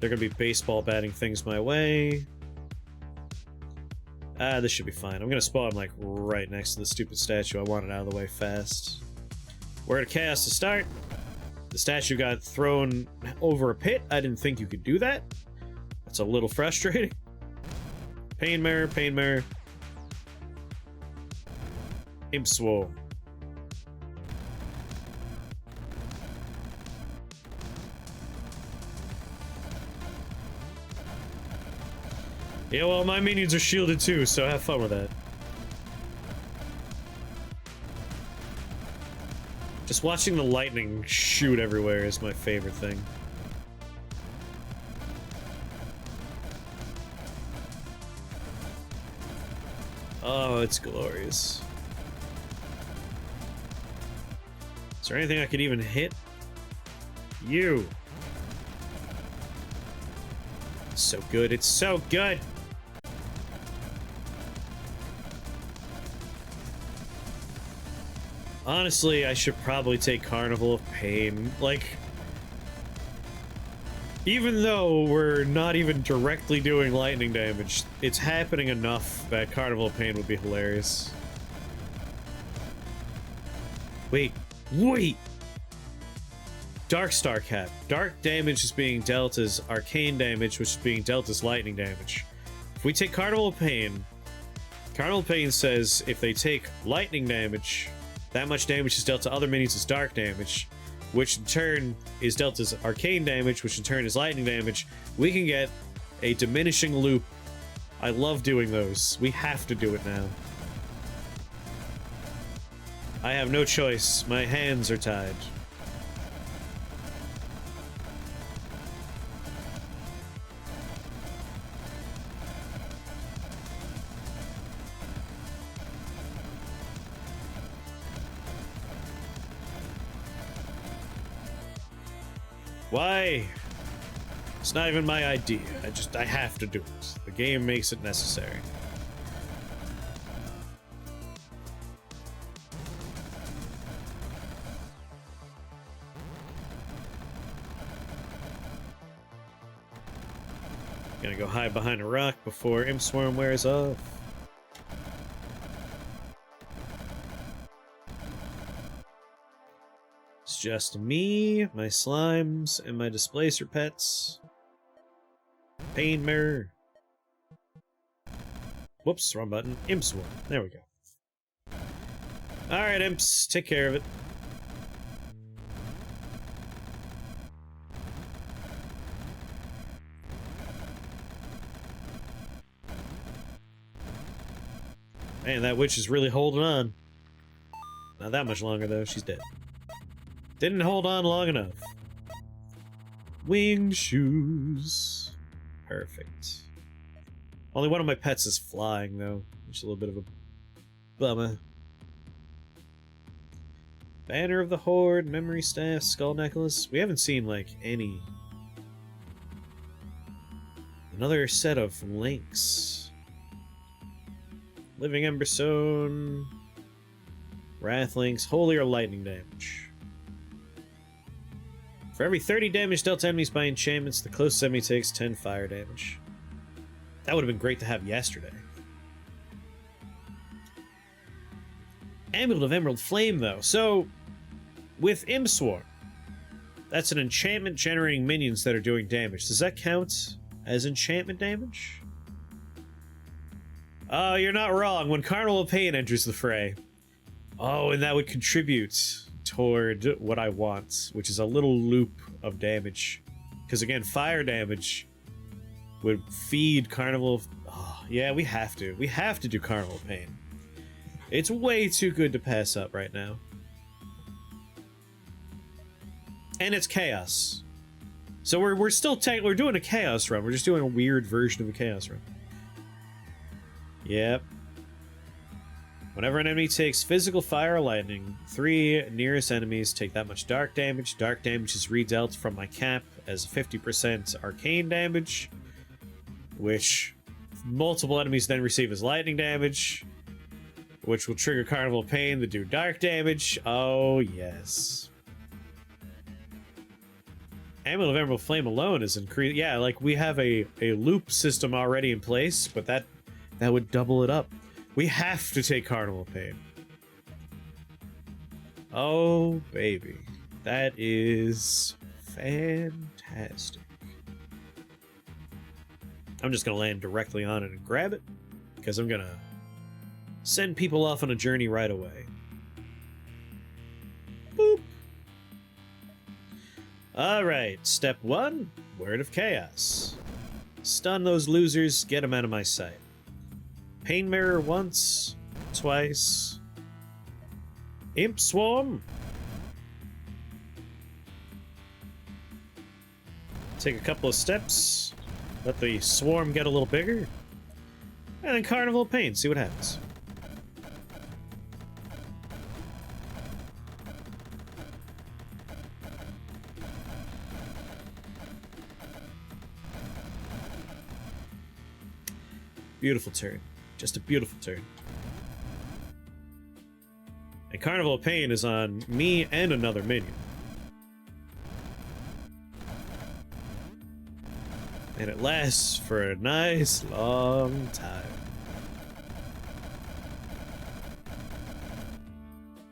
They're gonna be baseball batting things my way. Ah, this should be fine. I'm gonna spawn like right next to the stupid statue. I want it out of the way fast. We're at Chaos to start. The statue got thrown over a pit. I didn't think you could do that. That's a little frustrating. Pain Mirror, Pain Mirror. Imp Swole. Yeah, well, my minions are shielded too, so have fun with that. Just watching the lightning shoot everywhere is my favorite thing. Oh, it's glorious. Is there anything I could even hit? You! It's so good, it's so good! Honestly, I should probably take Carnival of Pain. Like, even though we're not even directly doing lightning damage, it's happening enough that Carnival of Pain would be hilarious. Wait, wait! Dark Star Cap. Dark damage is being dealt as arcane damage, which is being dealt as lightning damage. If we take Carnival of Pain says if they take lightning damage, that much damage is dealt to other minions as dark damage, which in turn is dealt as arcane damage, which in turn is lightning damage. We can get a diminishing loop. I love doing those. We have to do it now. I have no choice. My hands are tied. Why? It's not even my idea. I have to do it. The game makes it necessary. Gonna go hide behind a rock before Imp Swarm wears off. It's just me, my slimes, and my displacer pets. Pain Mirror. Whoops, wrong button. Imp Swarm. There we go. Alright, Imps, take care of it. Man, that witch is really holding on. Not that much longer, though. She's dead. Didn't hold on long enough. Winged shoes. Perfect. Only one of my pets is flying, though. Which is a little bit of a bummer. Banner of the Horde, memory staff, skull necklace. We haven't seen, like, any. Another set of links. Living Emberstone. Wrath links, holy or lightning damage. For every 30 damage dealt to enemies by enchantments, the closest enemy takes 10 fire damage. That would have been great to have yesterday. Amulet of Emerald Flame, though. So, with Imp Swarm, that's an enchantment generating minions that are doing damage. Does that count as enchantment damage? Oh, you're not wrong. When Carnival of Pain enters the fray. Oh, and that would contribute toward what I want, which is a little loop of damage. Because again, fire damage would feed Carnival of... Oh, yeah, we have to. We have to do Carnival of Pain. It's way too good to pass up right now. And it's Chaos. So we're still we're doing a Chaos run. We're just doing a weird version of a Chaos run. Yep. Whenever an enemy takes physical fire or lightning, 3 nearest enemies take that much dark damage. Dark damage is redealt from my cap as 50% arcane damage, which multiple enemies then receive as lightning damage, which will trigger Carnival of Pain to do dark damage. Oh, yes. Amulet of Emerald Flame alone is increased. Yeah, like we have a loop system already in place, but that would double it up. We have to take Carnival of Pain. Oh, baby. That is fantastic. I'm just going to land directly on it and grab it, because I'm going to send people off on a journey right away. Boop. Alright, step 1, Word of Chaos. Stun those losers, get them out of my sight. Pain Mirror once, twice. Imp Swarm. Take a couple of steps. Let the swarm get a little bigger. And then Carnival of Pain, see what happens. Beautiful turn. Just a beautiful turn. And Carnival of Pain is on me and another minion. And it lasts for a nice long time.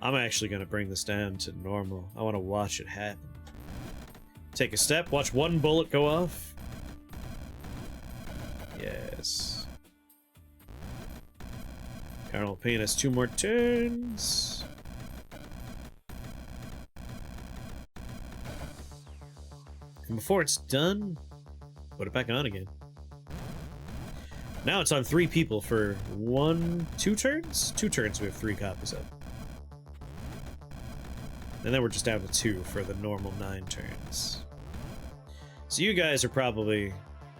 I'm actually going to bring this down to normal. I want to watch it happen. Take a step, watch one bullet go off. Yes. Carnival of Pain has 2 more turns. And before it's done, put it back on again. Now it's on 3 people for 2 turns? 2 turns we have 3 copies of. And then we're just down to 2 for the normal 9 turns. So you guys are probably,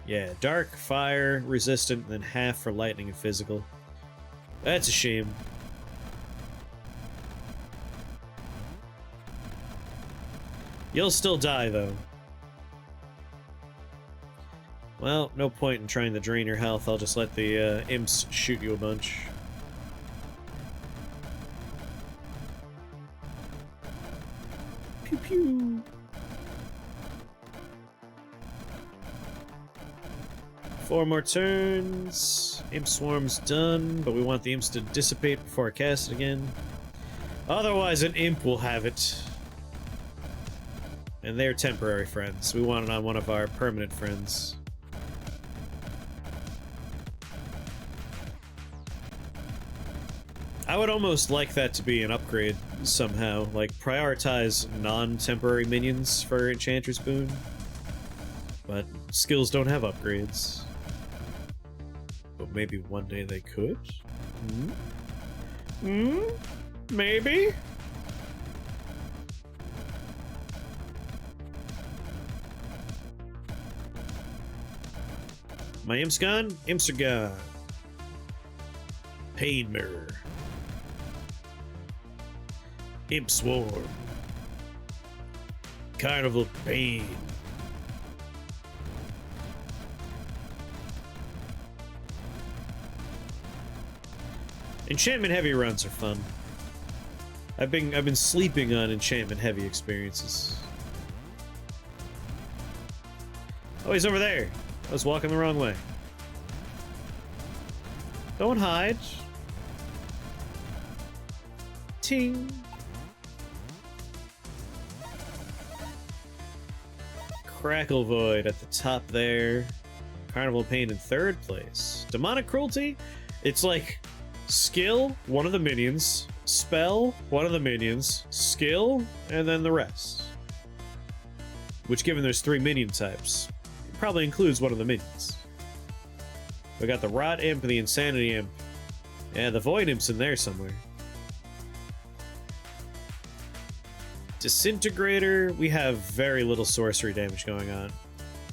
yeah, dark, fire, resistant, and then half for lightning and physical. That's a shame. You'll still die, though. Well, no point in trying to drain your health. I'll just let the imps shoot you a bunch. Pew pew. Four more turns. Imp Swarm's done, but we want the imps to dissipate before I cast it again. Otherwise, an imp will have it. And they're temporary friends. We want it on one of our permanent friends. I would almost like that to be an upgrade somehow. Like, prioritize non-temporary minions for Enchantress Boon. But skills don't have upgrades. But maybe one day they could? Hmm? Hmm? Maybe? My imps gone? Imps are gone. Pain mirror. Imp swarm. Carnival pain. Enchantment heavy runs are fun. I've been sleeping on enchantment heavy experiences. Oh, he's over there. I was walking the wrong way. Don't hide. Ting. Crackle Void at the top there. Carnival Pain in third place. Demonic Cruelty? It's like skill, one of the minions, spell, one of the minions, skill, and then the rest. Which, given there's 3 minion types, it probably includes one of the minions. We got the Rot Imp and the Insanity Imp. Yeah, the Void Imp's in there somewhere. Disintegrator, we have very little sorcery damage going on.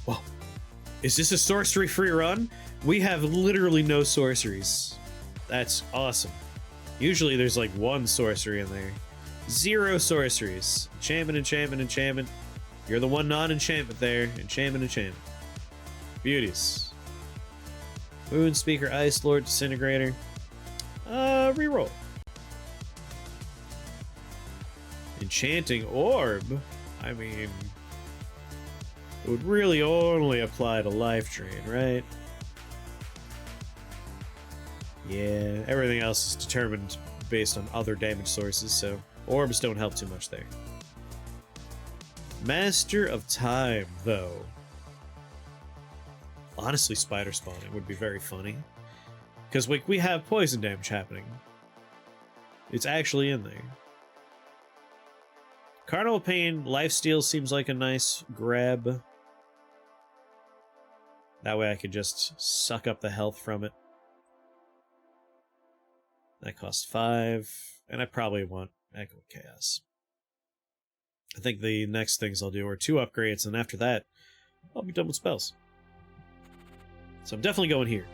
Whoa. Is this a sorcery-free run? We have literally no sorceries. That's awesome. Usually there's like 1 sorcery in there. 0 sorceries. Enchantment, enchantment, enchantment. You're the one non-enchantment there. Enchantment, enchantment. Beauties. Moon Speaker, Ice Lord, Disintegrator. Reroll. Enchanting Orb? I mean, it would really only apply to Life Drain, right? Yeah, everything else is determined based on other damage sources, so orbs don't help too much there. Master of Time, though. Honestly, spider spawning would be very funny. Because we have poison damage happening. It's actually in there. Carnival Pain, Lifesteal seems like a nice grab. That way I could just suck up the health from it. That costs 5, and I probably want Echo Chaos. I think the next things I'll do are 2 upgrades, and after that, I'll be done with spells. So I'm definitely going here.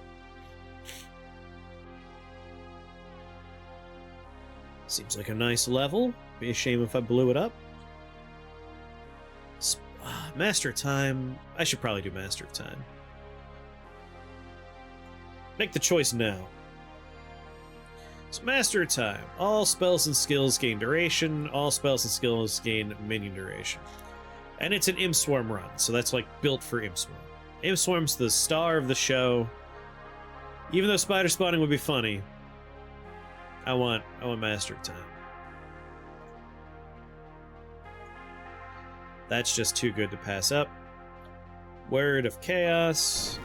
Seems like a nice level. Be a shame if I blew it up. Master of Time. I should probably do Master of Time. Make the choice now. So Master of Time. All spells and skills gain duration. All spells and skills gain minion duration. And it's an Imp Swarm run, so that's like built for Imp Swarm. Imp Swarm's the star of the show. Even though spider spawning would be funny, I want Master of Time. That's just too good to pass up. Word of Chaos.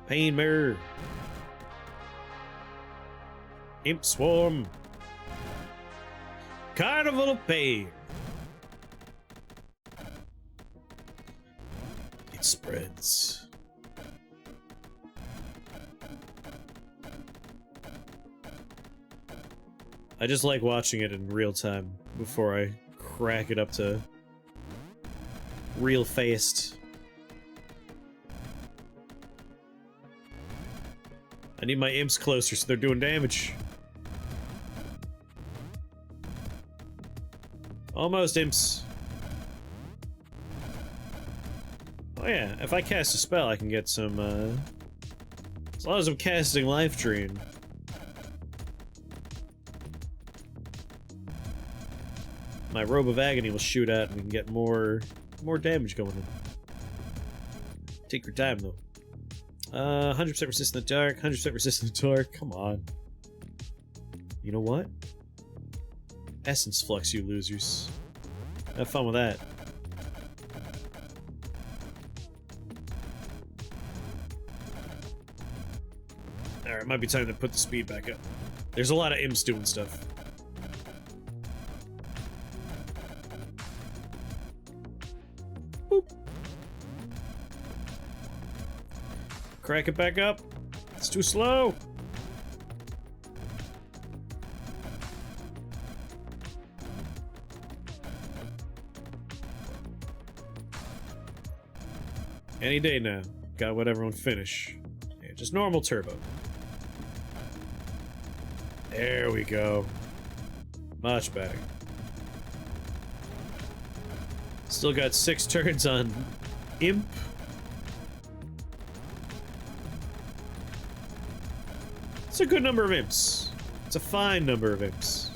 Pain Mirror. Imp Swarm. Carnival of Pain. It spreads. I just like watching it in real time before I crack it up to real faced. I need my imps closer so they're doing damage. Almost, imps. Oh yeah, if I cast a spell I can get some, as long as I'm casting Life Drain. My Robe of Agony will shoot out and we can get more damage going in. Take your time though. 100% resistant in the dark, 100% resistant in the dark, come on. You know what? Essence Flux, you losers. Have fun with that. Alright, might be time to put the speed back up. There's a lot of imps doing stuff. Boop. Crack it back up. It's too slow. Any day now. Gotta let everyone finish. Yeah, just normal turbo. There we go. Much better. Still got 6 turns on Imp. It's a good number of Imps. It's a fine number of Imps.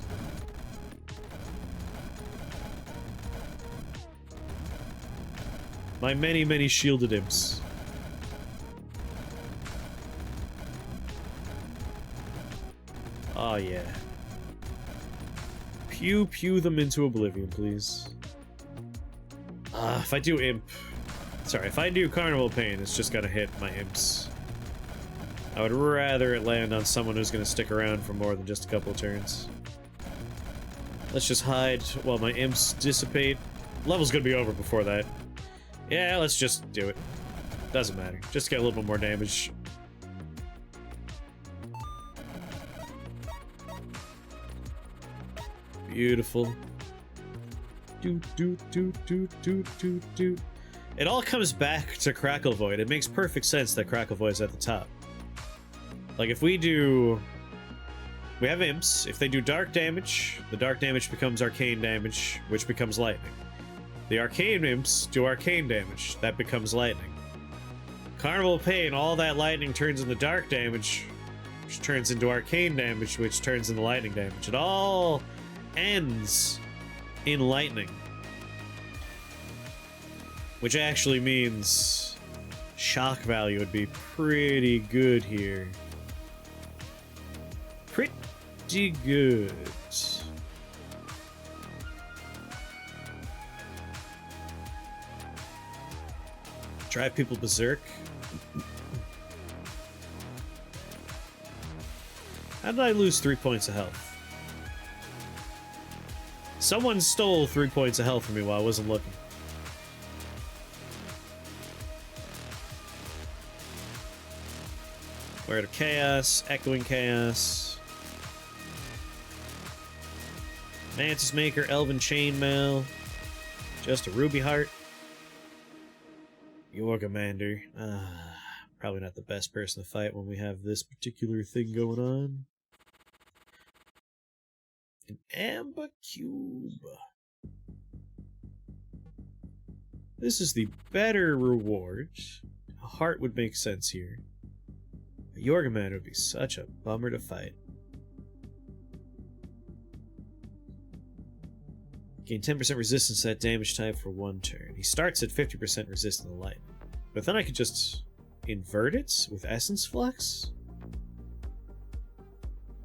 My many, many shielded Imps. Oh yeah. Pew pew them into oblivion, please. If I do Imp... Sorry, if I do Carnival Pain, it's just gonna hit my Imps. I would rather it land on someone who's gonna stick around for more than just a couple of turns. Let's just hide while my Imps dissipate. Level's gonna be over before that. Yeah, let's just do it. Doesn't matter. Just get a little bit more damage. Beautiful. Do do do do do do do. It all comes back to Crackle Void. It makes perfect sense that Crackle Void's at the top. Like if we do... We have Imps. If they do dark damage, the dark damage becomes arcane damage, which becomes lightning. The arcane Imps do arcane damage. That becomes lightning. Carnival of Pain, all that lightning turns into dark damage, which turns into arcane damage, which turns into lightning damage. It all ends in lightning. Which actually means shock value would be pretty good here. Pretty good. Drive people berserk. How did I lose 3 points of health? Someone stole 3 points of health from me while I wasn't looking. Word of Chaos, Echoing Chaos. Mantis Maker, Elven Chainmail. Just a Ruby Heart. Your commander. Probably not the best person to fight when we have this particular thing going on. An Amber Cube. This is the better reward. A heart would make sense here. A Yorgaman would be such a bummer to fight. Gain 10% resistance to that damage type for 1 turn. He starts at 50% resistant to lightning. But then I could just invert it with Essence Flux?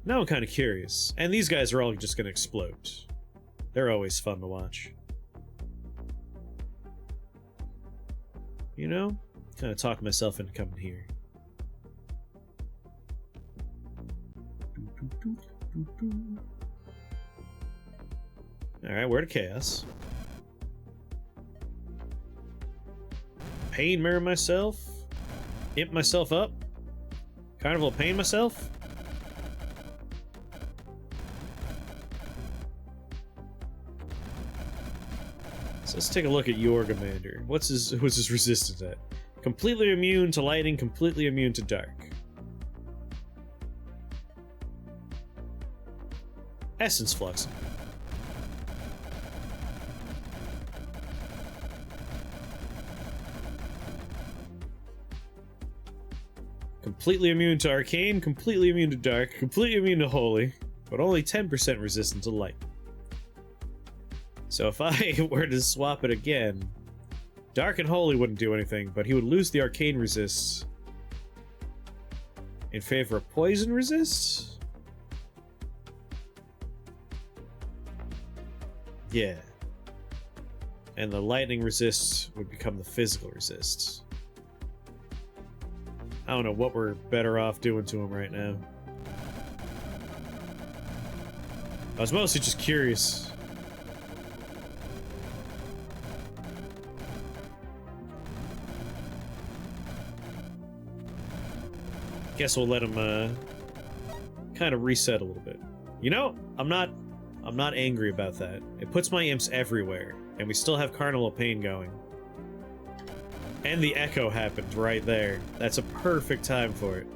Now I'm kind of curious. And these guys are all just going to explode. They're always fun to watch. You know? Kind of talk myself into coming here. Alright, Word of Chaos. Pain Mirror myself. Imp myself up. Carnival of Pain myself. So let's take a look at your commander. What's his resistance at? Completely immune to lightning, completely immune to dark. Essence Flux. Completely immune to arcane, completely immune to dark, completely immune to holy, but only 10% resistant to light. So if I were to swap it again, dark and holy wouldn't do anything, but he would lose the arcane resist in favor of poison resist? Yeah. And the lightning resist would become the physical resist. I don't know what we're better off doing to him right now. I was mostly just curious. Guess we'll let him kind of reset a little bit. You know, I'm not angry about that. It puts my imps everywhere, and we still have Carnival of Pain going. And the echo happened right there. That's a perfect time for it.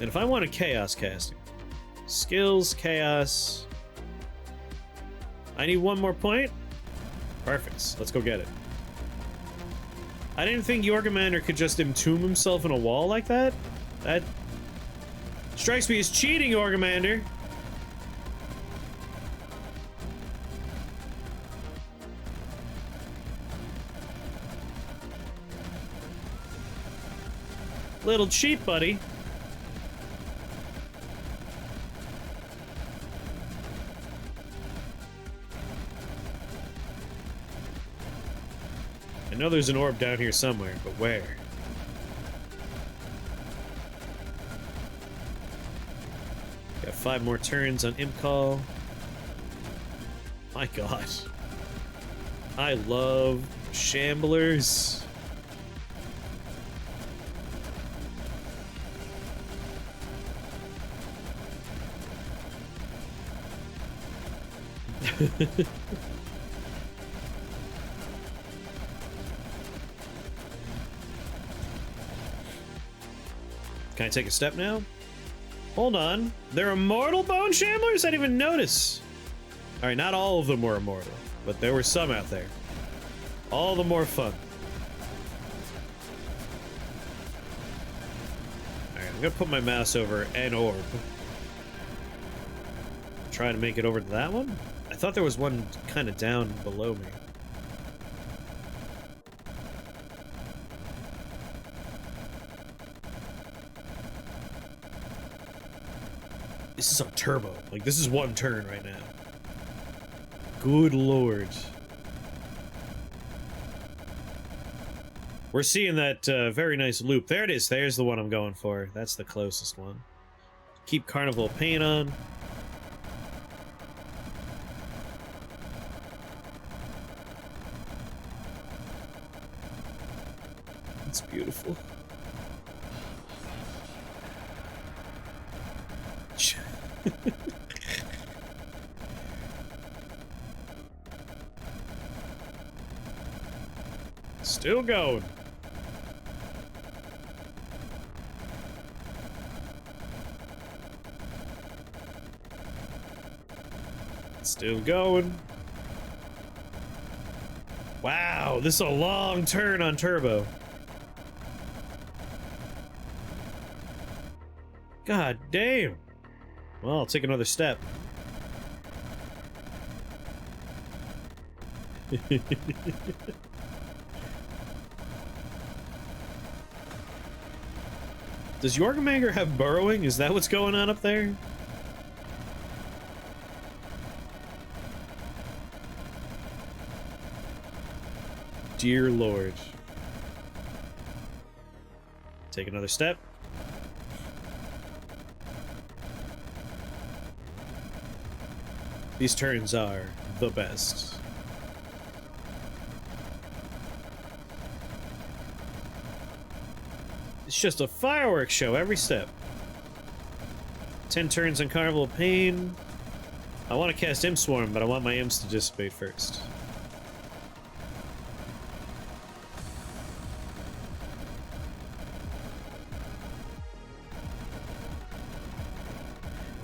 And if I want a chaos casting, skills, chaos. I need one more point. Perfect. Let's go get it. I didn't think Jorgamander could just entomb himself in a wall like that. That strikes me as cheating, Jorgamander. Little cheap, buddy. I know there's an orb down here somewhere, but where? Got 5 more turns on Imp Call. My god. I love Shamblers. Can I take a step now? Hold on. They're immortal bone shamblers? I didn't even notice. Alright, not all of them were immortal, but there were some out there. All the more fun. Alright, I'm gonna put my mouse over an orb. Try to make it over to that one? I thought there was one kind of down below me. This is on turbo. Like, this is one turn right now. Good lord. We're seeing that very nice loop. There it is. There's the one I'm going for. That's the closest one. Keep Carnival of Pain on. It's beautiful. Still going. Still going. Wow, this is a long turn on turbo. God damn. Well, I'll take another step. Does Jorgamander have burrowing? Is that what's going on up there? Dear Lord. Take another step. These turns are the best. It's just a fireworks show every step. 10 turns on Carnival of Pain. I want to cast Imp Swarm, but I want my imps to dissipate first.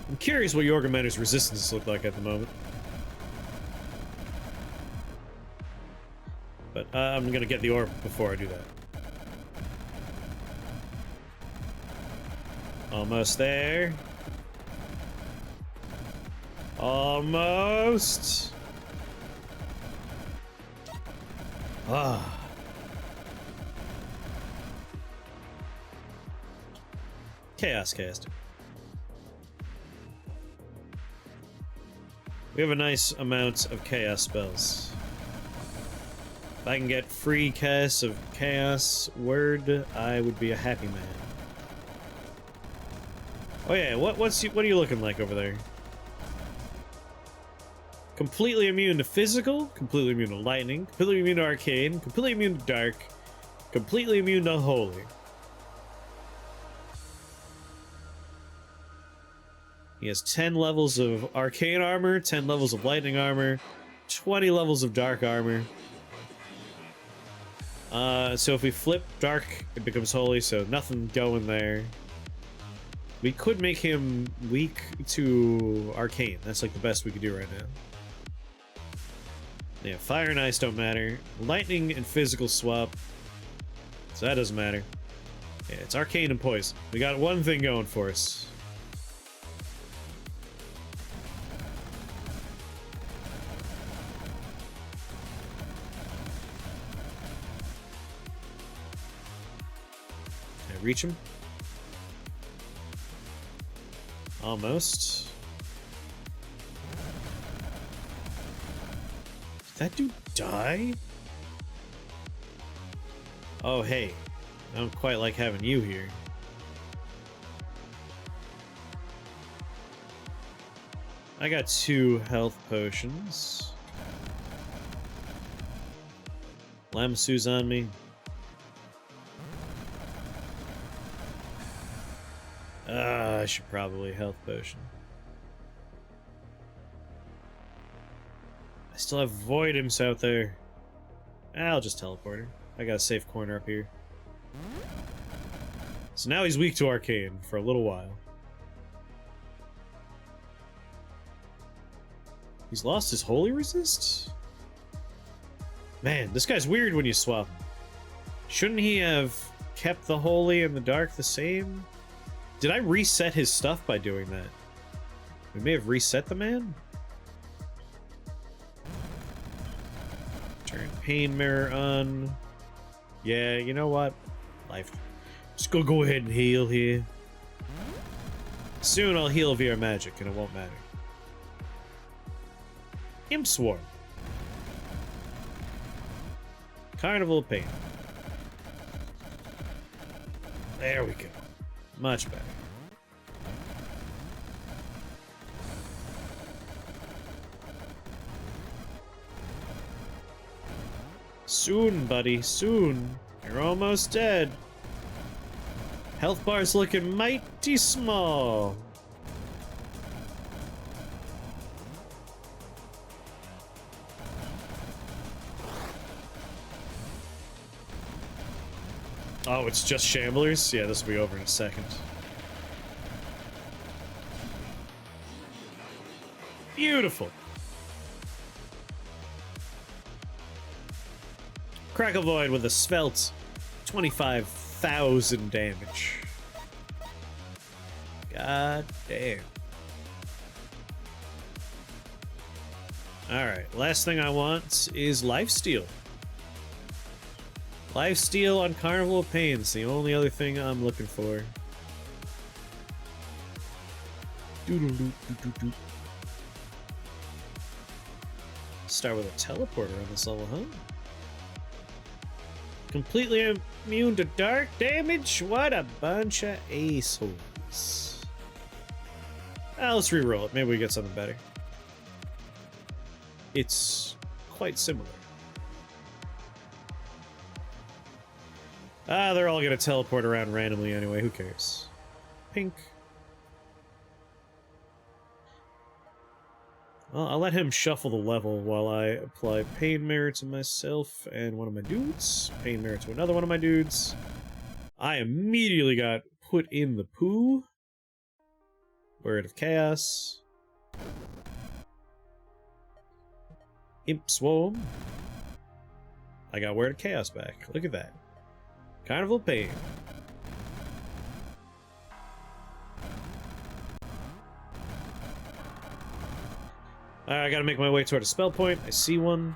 I'm curious what Jorgamander's resistance look like at the moment. But I'm gonna get the orb before I do that. Almost there. Almost. Ah. Chaos Cast. We have a nice amount of chaos spells. If I can get free casts of chaos word, I would be a happy man. Oh yeah, what are you looking like over there? Completely immune to physical, completely immune to lightning, completely immune to arcane, completely immune to dark, completely immune to holy. He has 10 levels of arcane armor, 10 levels of lightning armor, 20 levels of dark armor. So if we flip dark, it becomes holy, so nothing going there. We could make him weak to arcane. That's like the best we could do right now. Yeah, fire and ice don't matter. Lightning and physical swap. So that doesn't matter. Yeah, it's arcane and poison. We got one thing going for us. Can I reach him? Almost. Did that dude die? Oh, hey. I don't quite like having you here. I got 2 health potions. Lamasu's on me. I should probably health potion. I still have Void Imps out there. I'll just teleport her. I got a safe corner up here. So now he's weak to arcane for a little while. He's lost his holy resist? Man, this guy's weird when you swap him. Shouldn't he have kept the holy and the dark the same? Did I reset his stuff by doing that? We may have reset the man? Turn Pain Mirror on. Yeah, you know what? Life. Just go ahead and heal here. Soon I'll heal via magic and it won't matter. Imp Swarm. Carnival of Pain. There we go. Much better. Soon, buddy, soon. You're almost dead. Health bar's looking mighty small. Oh, it's just Shamblers? Yeah, this will be over in a second. Beautiful. Crackle Void with a svelte 25,000 damage. God damn. Alright, last thing I want is Lifesteal. Lifesteal on Carnival of Pain's the only other thing I'm looking for. Start with a teleporter on this level, huh? Completely immune to dark damage? What a bunch of assholes. Let's reroll it. Maybe we get something better. It's quite similar. They're all gonna teleport around randomly anyway. Who cares? Pink. Well, I'll let him shuffle the level while I apply Pain Mirror to myself and one of my dudes. Pain Mirror to another one of my dudes. I immediately got put in the poo. Word of Chaos. Imp Swarm. I got Word of Chaos back. Look at that. Carnival Pain. Alright, I gotta make my way toward a spell point. I see one.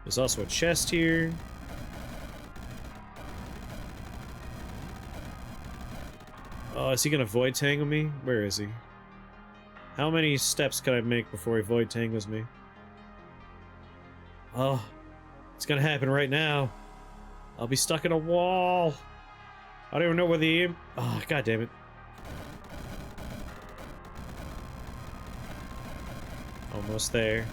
There's also a chest here. Oh, is he gonna void tangle me? Where is he? How many steps can I make before he void tangles me? Oh, it's gonna happen right now. I'll be stuck in a wall. I don't even know where the imp. Oh, god damn it. Almost there.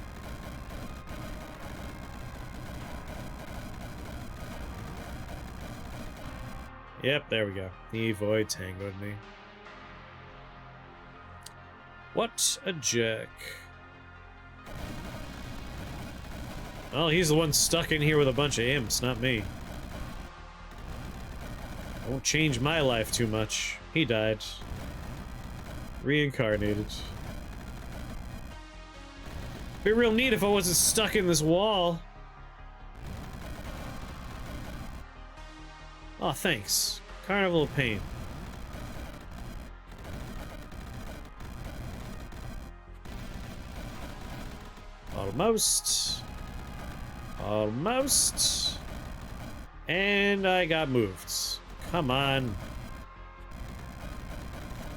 Yep, there we go. The void tangled me. What a jerk. Well, he's the one stuck in here with a bunch of imps, not me. Won't change my life too much. He died. Reincarnated. Be real neat if I wasn't stuck in this wall. Oh, thanks. Carnival of Pain. Almost. Almost. And I got moved. Come on.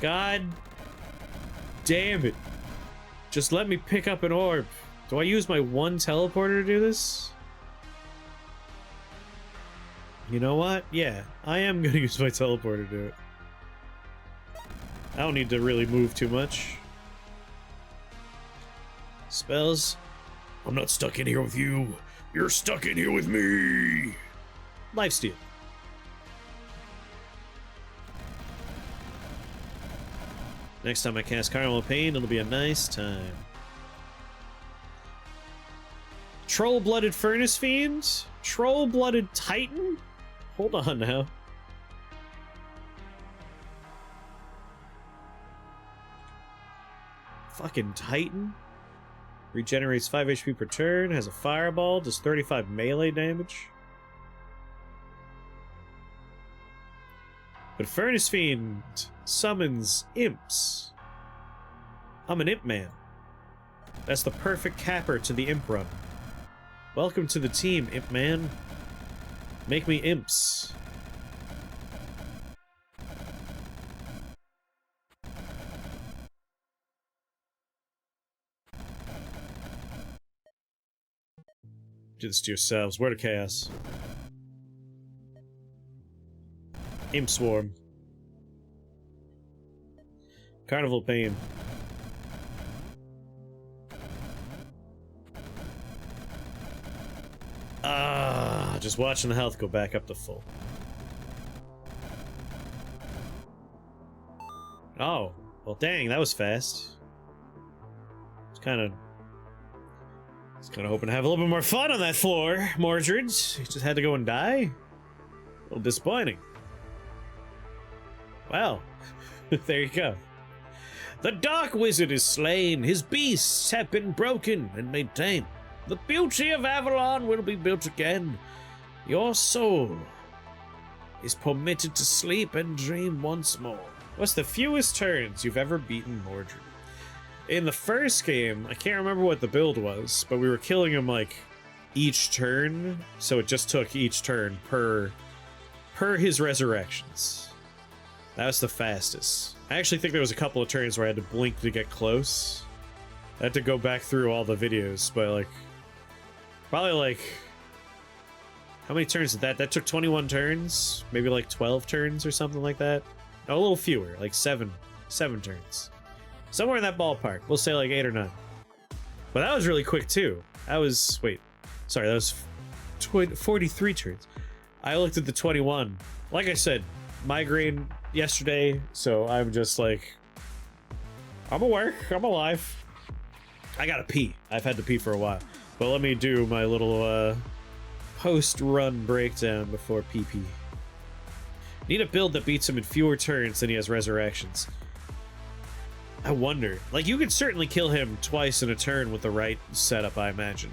God damn it. Just let me pick up an orb. Do I use my one teleporter to do this? You know what? Yeah, I am gonna use my teleporter to do it. I don't need to really move too much. Spells. I'm not stuck in here with you. You're stuck in here with me. Lifesteal. Next time I cast Carnival of Pain, it'll be a nice time. Troll-blooded Furnace Fiend? Troll-blooded Titan? Hold on now. Fucking Titan? Regenerates 5 HP per turn, has a fireball, does 35 melee damage. But Furnace Fiend summons imps. I'm an imp man. That's the perfect capper to the imp run. Welcome to the team, imp man. Make me imps. Do this to yourselves. Word of chaos. Imp swarm. Carnival Pain. Just watching the health go back up to full. Oh, well dang, that was fast. It's kind of hoping to have a little bit more fun on that floor, Mordred. You just had to go and die? A little disappointing. Well, there you go. The Dark Wizard is slain, his beasts have been broken and made tame. The beauty of Avalon will be built again. Your soul is permitted to sleep and dream once more. What's the fewest turns you've ever beaten Mordred? In the first game, I can't remember what the build was, but we were killing him like each turn, so it just took each turn per his resurrections. That was the fastest. I actually think there was a couple of turns where I had to blink to get close. I had to go back through all the videos, but like, probably like, how many turns did that? That took 21 turns? Maybe like 12 turns or something like that? No, a little fewer, like 7 turns. Somewhere in that ballpark. We'll say like 8 or 9. But that was really quick too. That was, wait, sorry, that was 43 turns. I looked at the 21. Like I said, migraine yesterday, so I'm just like, I'm aware, I'm alive. I gotta pee. I've had to pee for a while. But let me do my little post-run breakdown before PP. Need a build that beats him in fewer turns than he has resurrections. I wonder. Like, you could certainly kill him twice in a turn with the right setup, I imagine.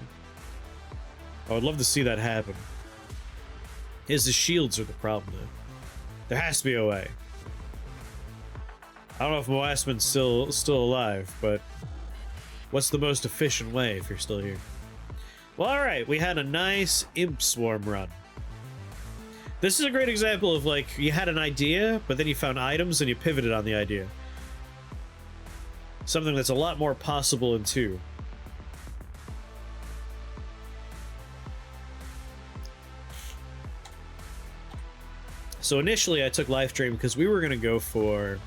I would love to see that happen. His shields are the problem, though. There has to be a way. I don't know if Moasman's still alive, but what's the most efficient way if you're still here? Well, alright, we had a nice imp swarm run. This is a great example of, like, you had an idea, but then you found items and you pivoted on the idea. Something that's a lot more possible in 2. So initially I took Life Drain because we were going to go for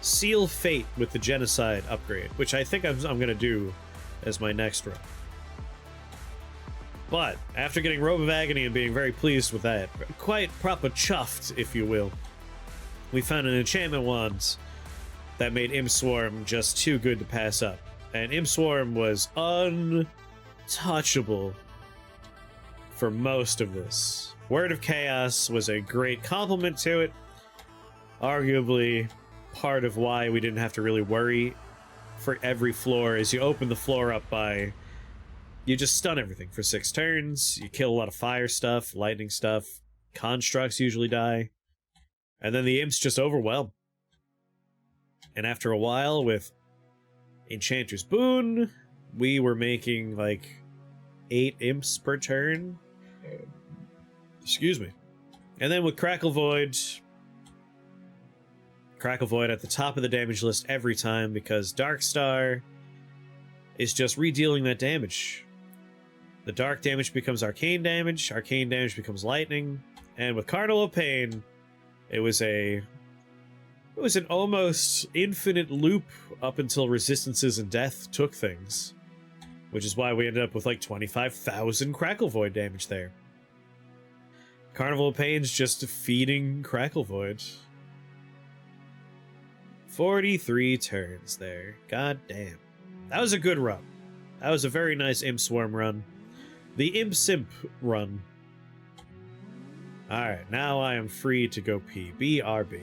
Seal Fate with the Genocide upgrade, which I think I'm going to do as my next run. But after getting Robe of Agony and being very pleased with that, quite proper chuffed, if you will, we found an enchantment wand that made Imp Swarm just too good to pass up. And Imp Swarm was untouchable for most of this. Word of Chaos was a great compliment to it. Arguably, part of why we didn't have to really worry for every floor is you open the floor up by... You just stun everything for 6 turns, you kill a lot of fire stuff, lightning stuff, constructs usually die, and then the imps just overwhelm. And after a while, with Enchanter's Boon, we were making like 8 imps per turn. Excuse me. And then with Crackle Void at the top of the damage list every time, because Darkstar is just redealing that damage. The dark damage becomes arcane damage becomes lightning, and with Carnival of Pain, it was an almost infinite loop up until Resistances and Death took things, which is why we ended up with like 25,000 Crackle Void damage there. Carnival of Pain's just feeding Crackle Void. 43 turns there. God damn. That was a good run. That was a very nice Imp Swarm run. The Imp Simp run. Alright, now I am free to go pee. BRB.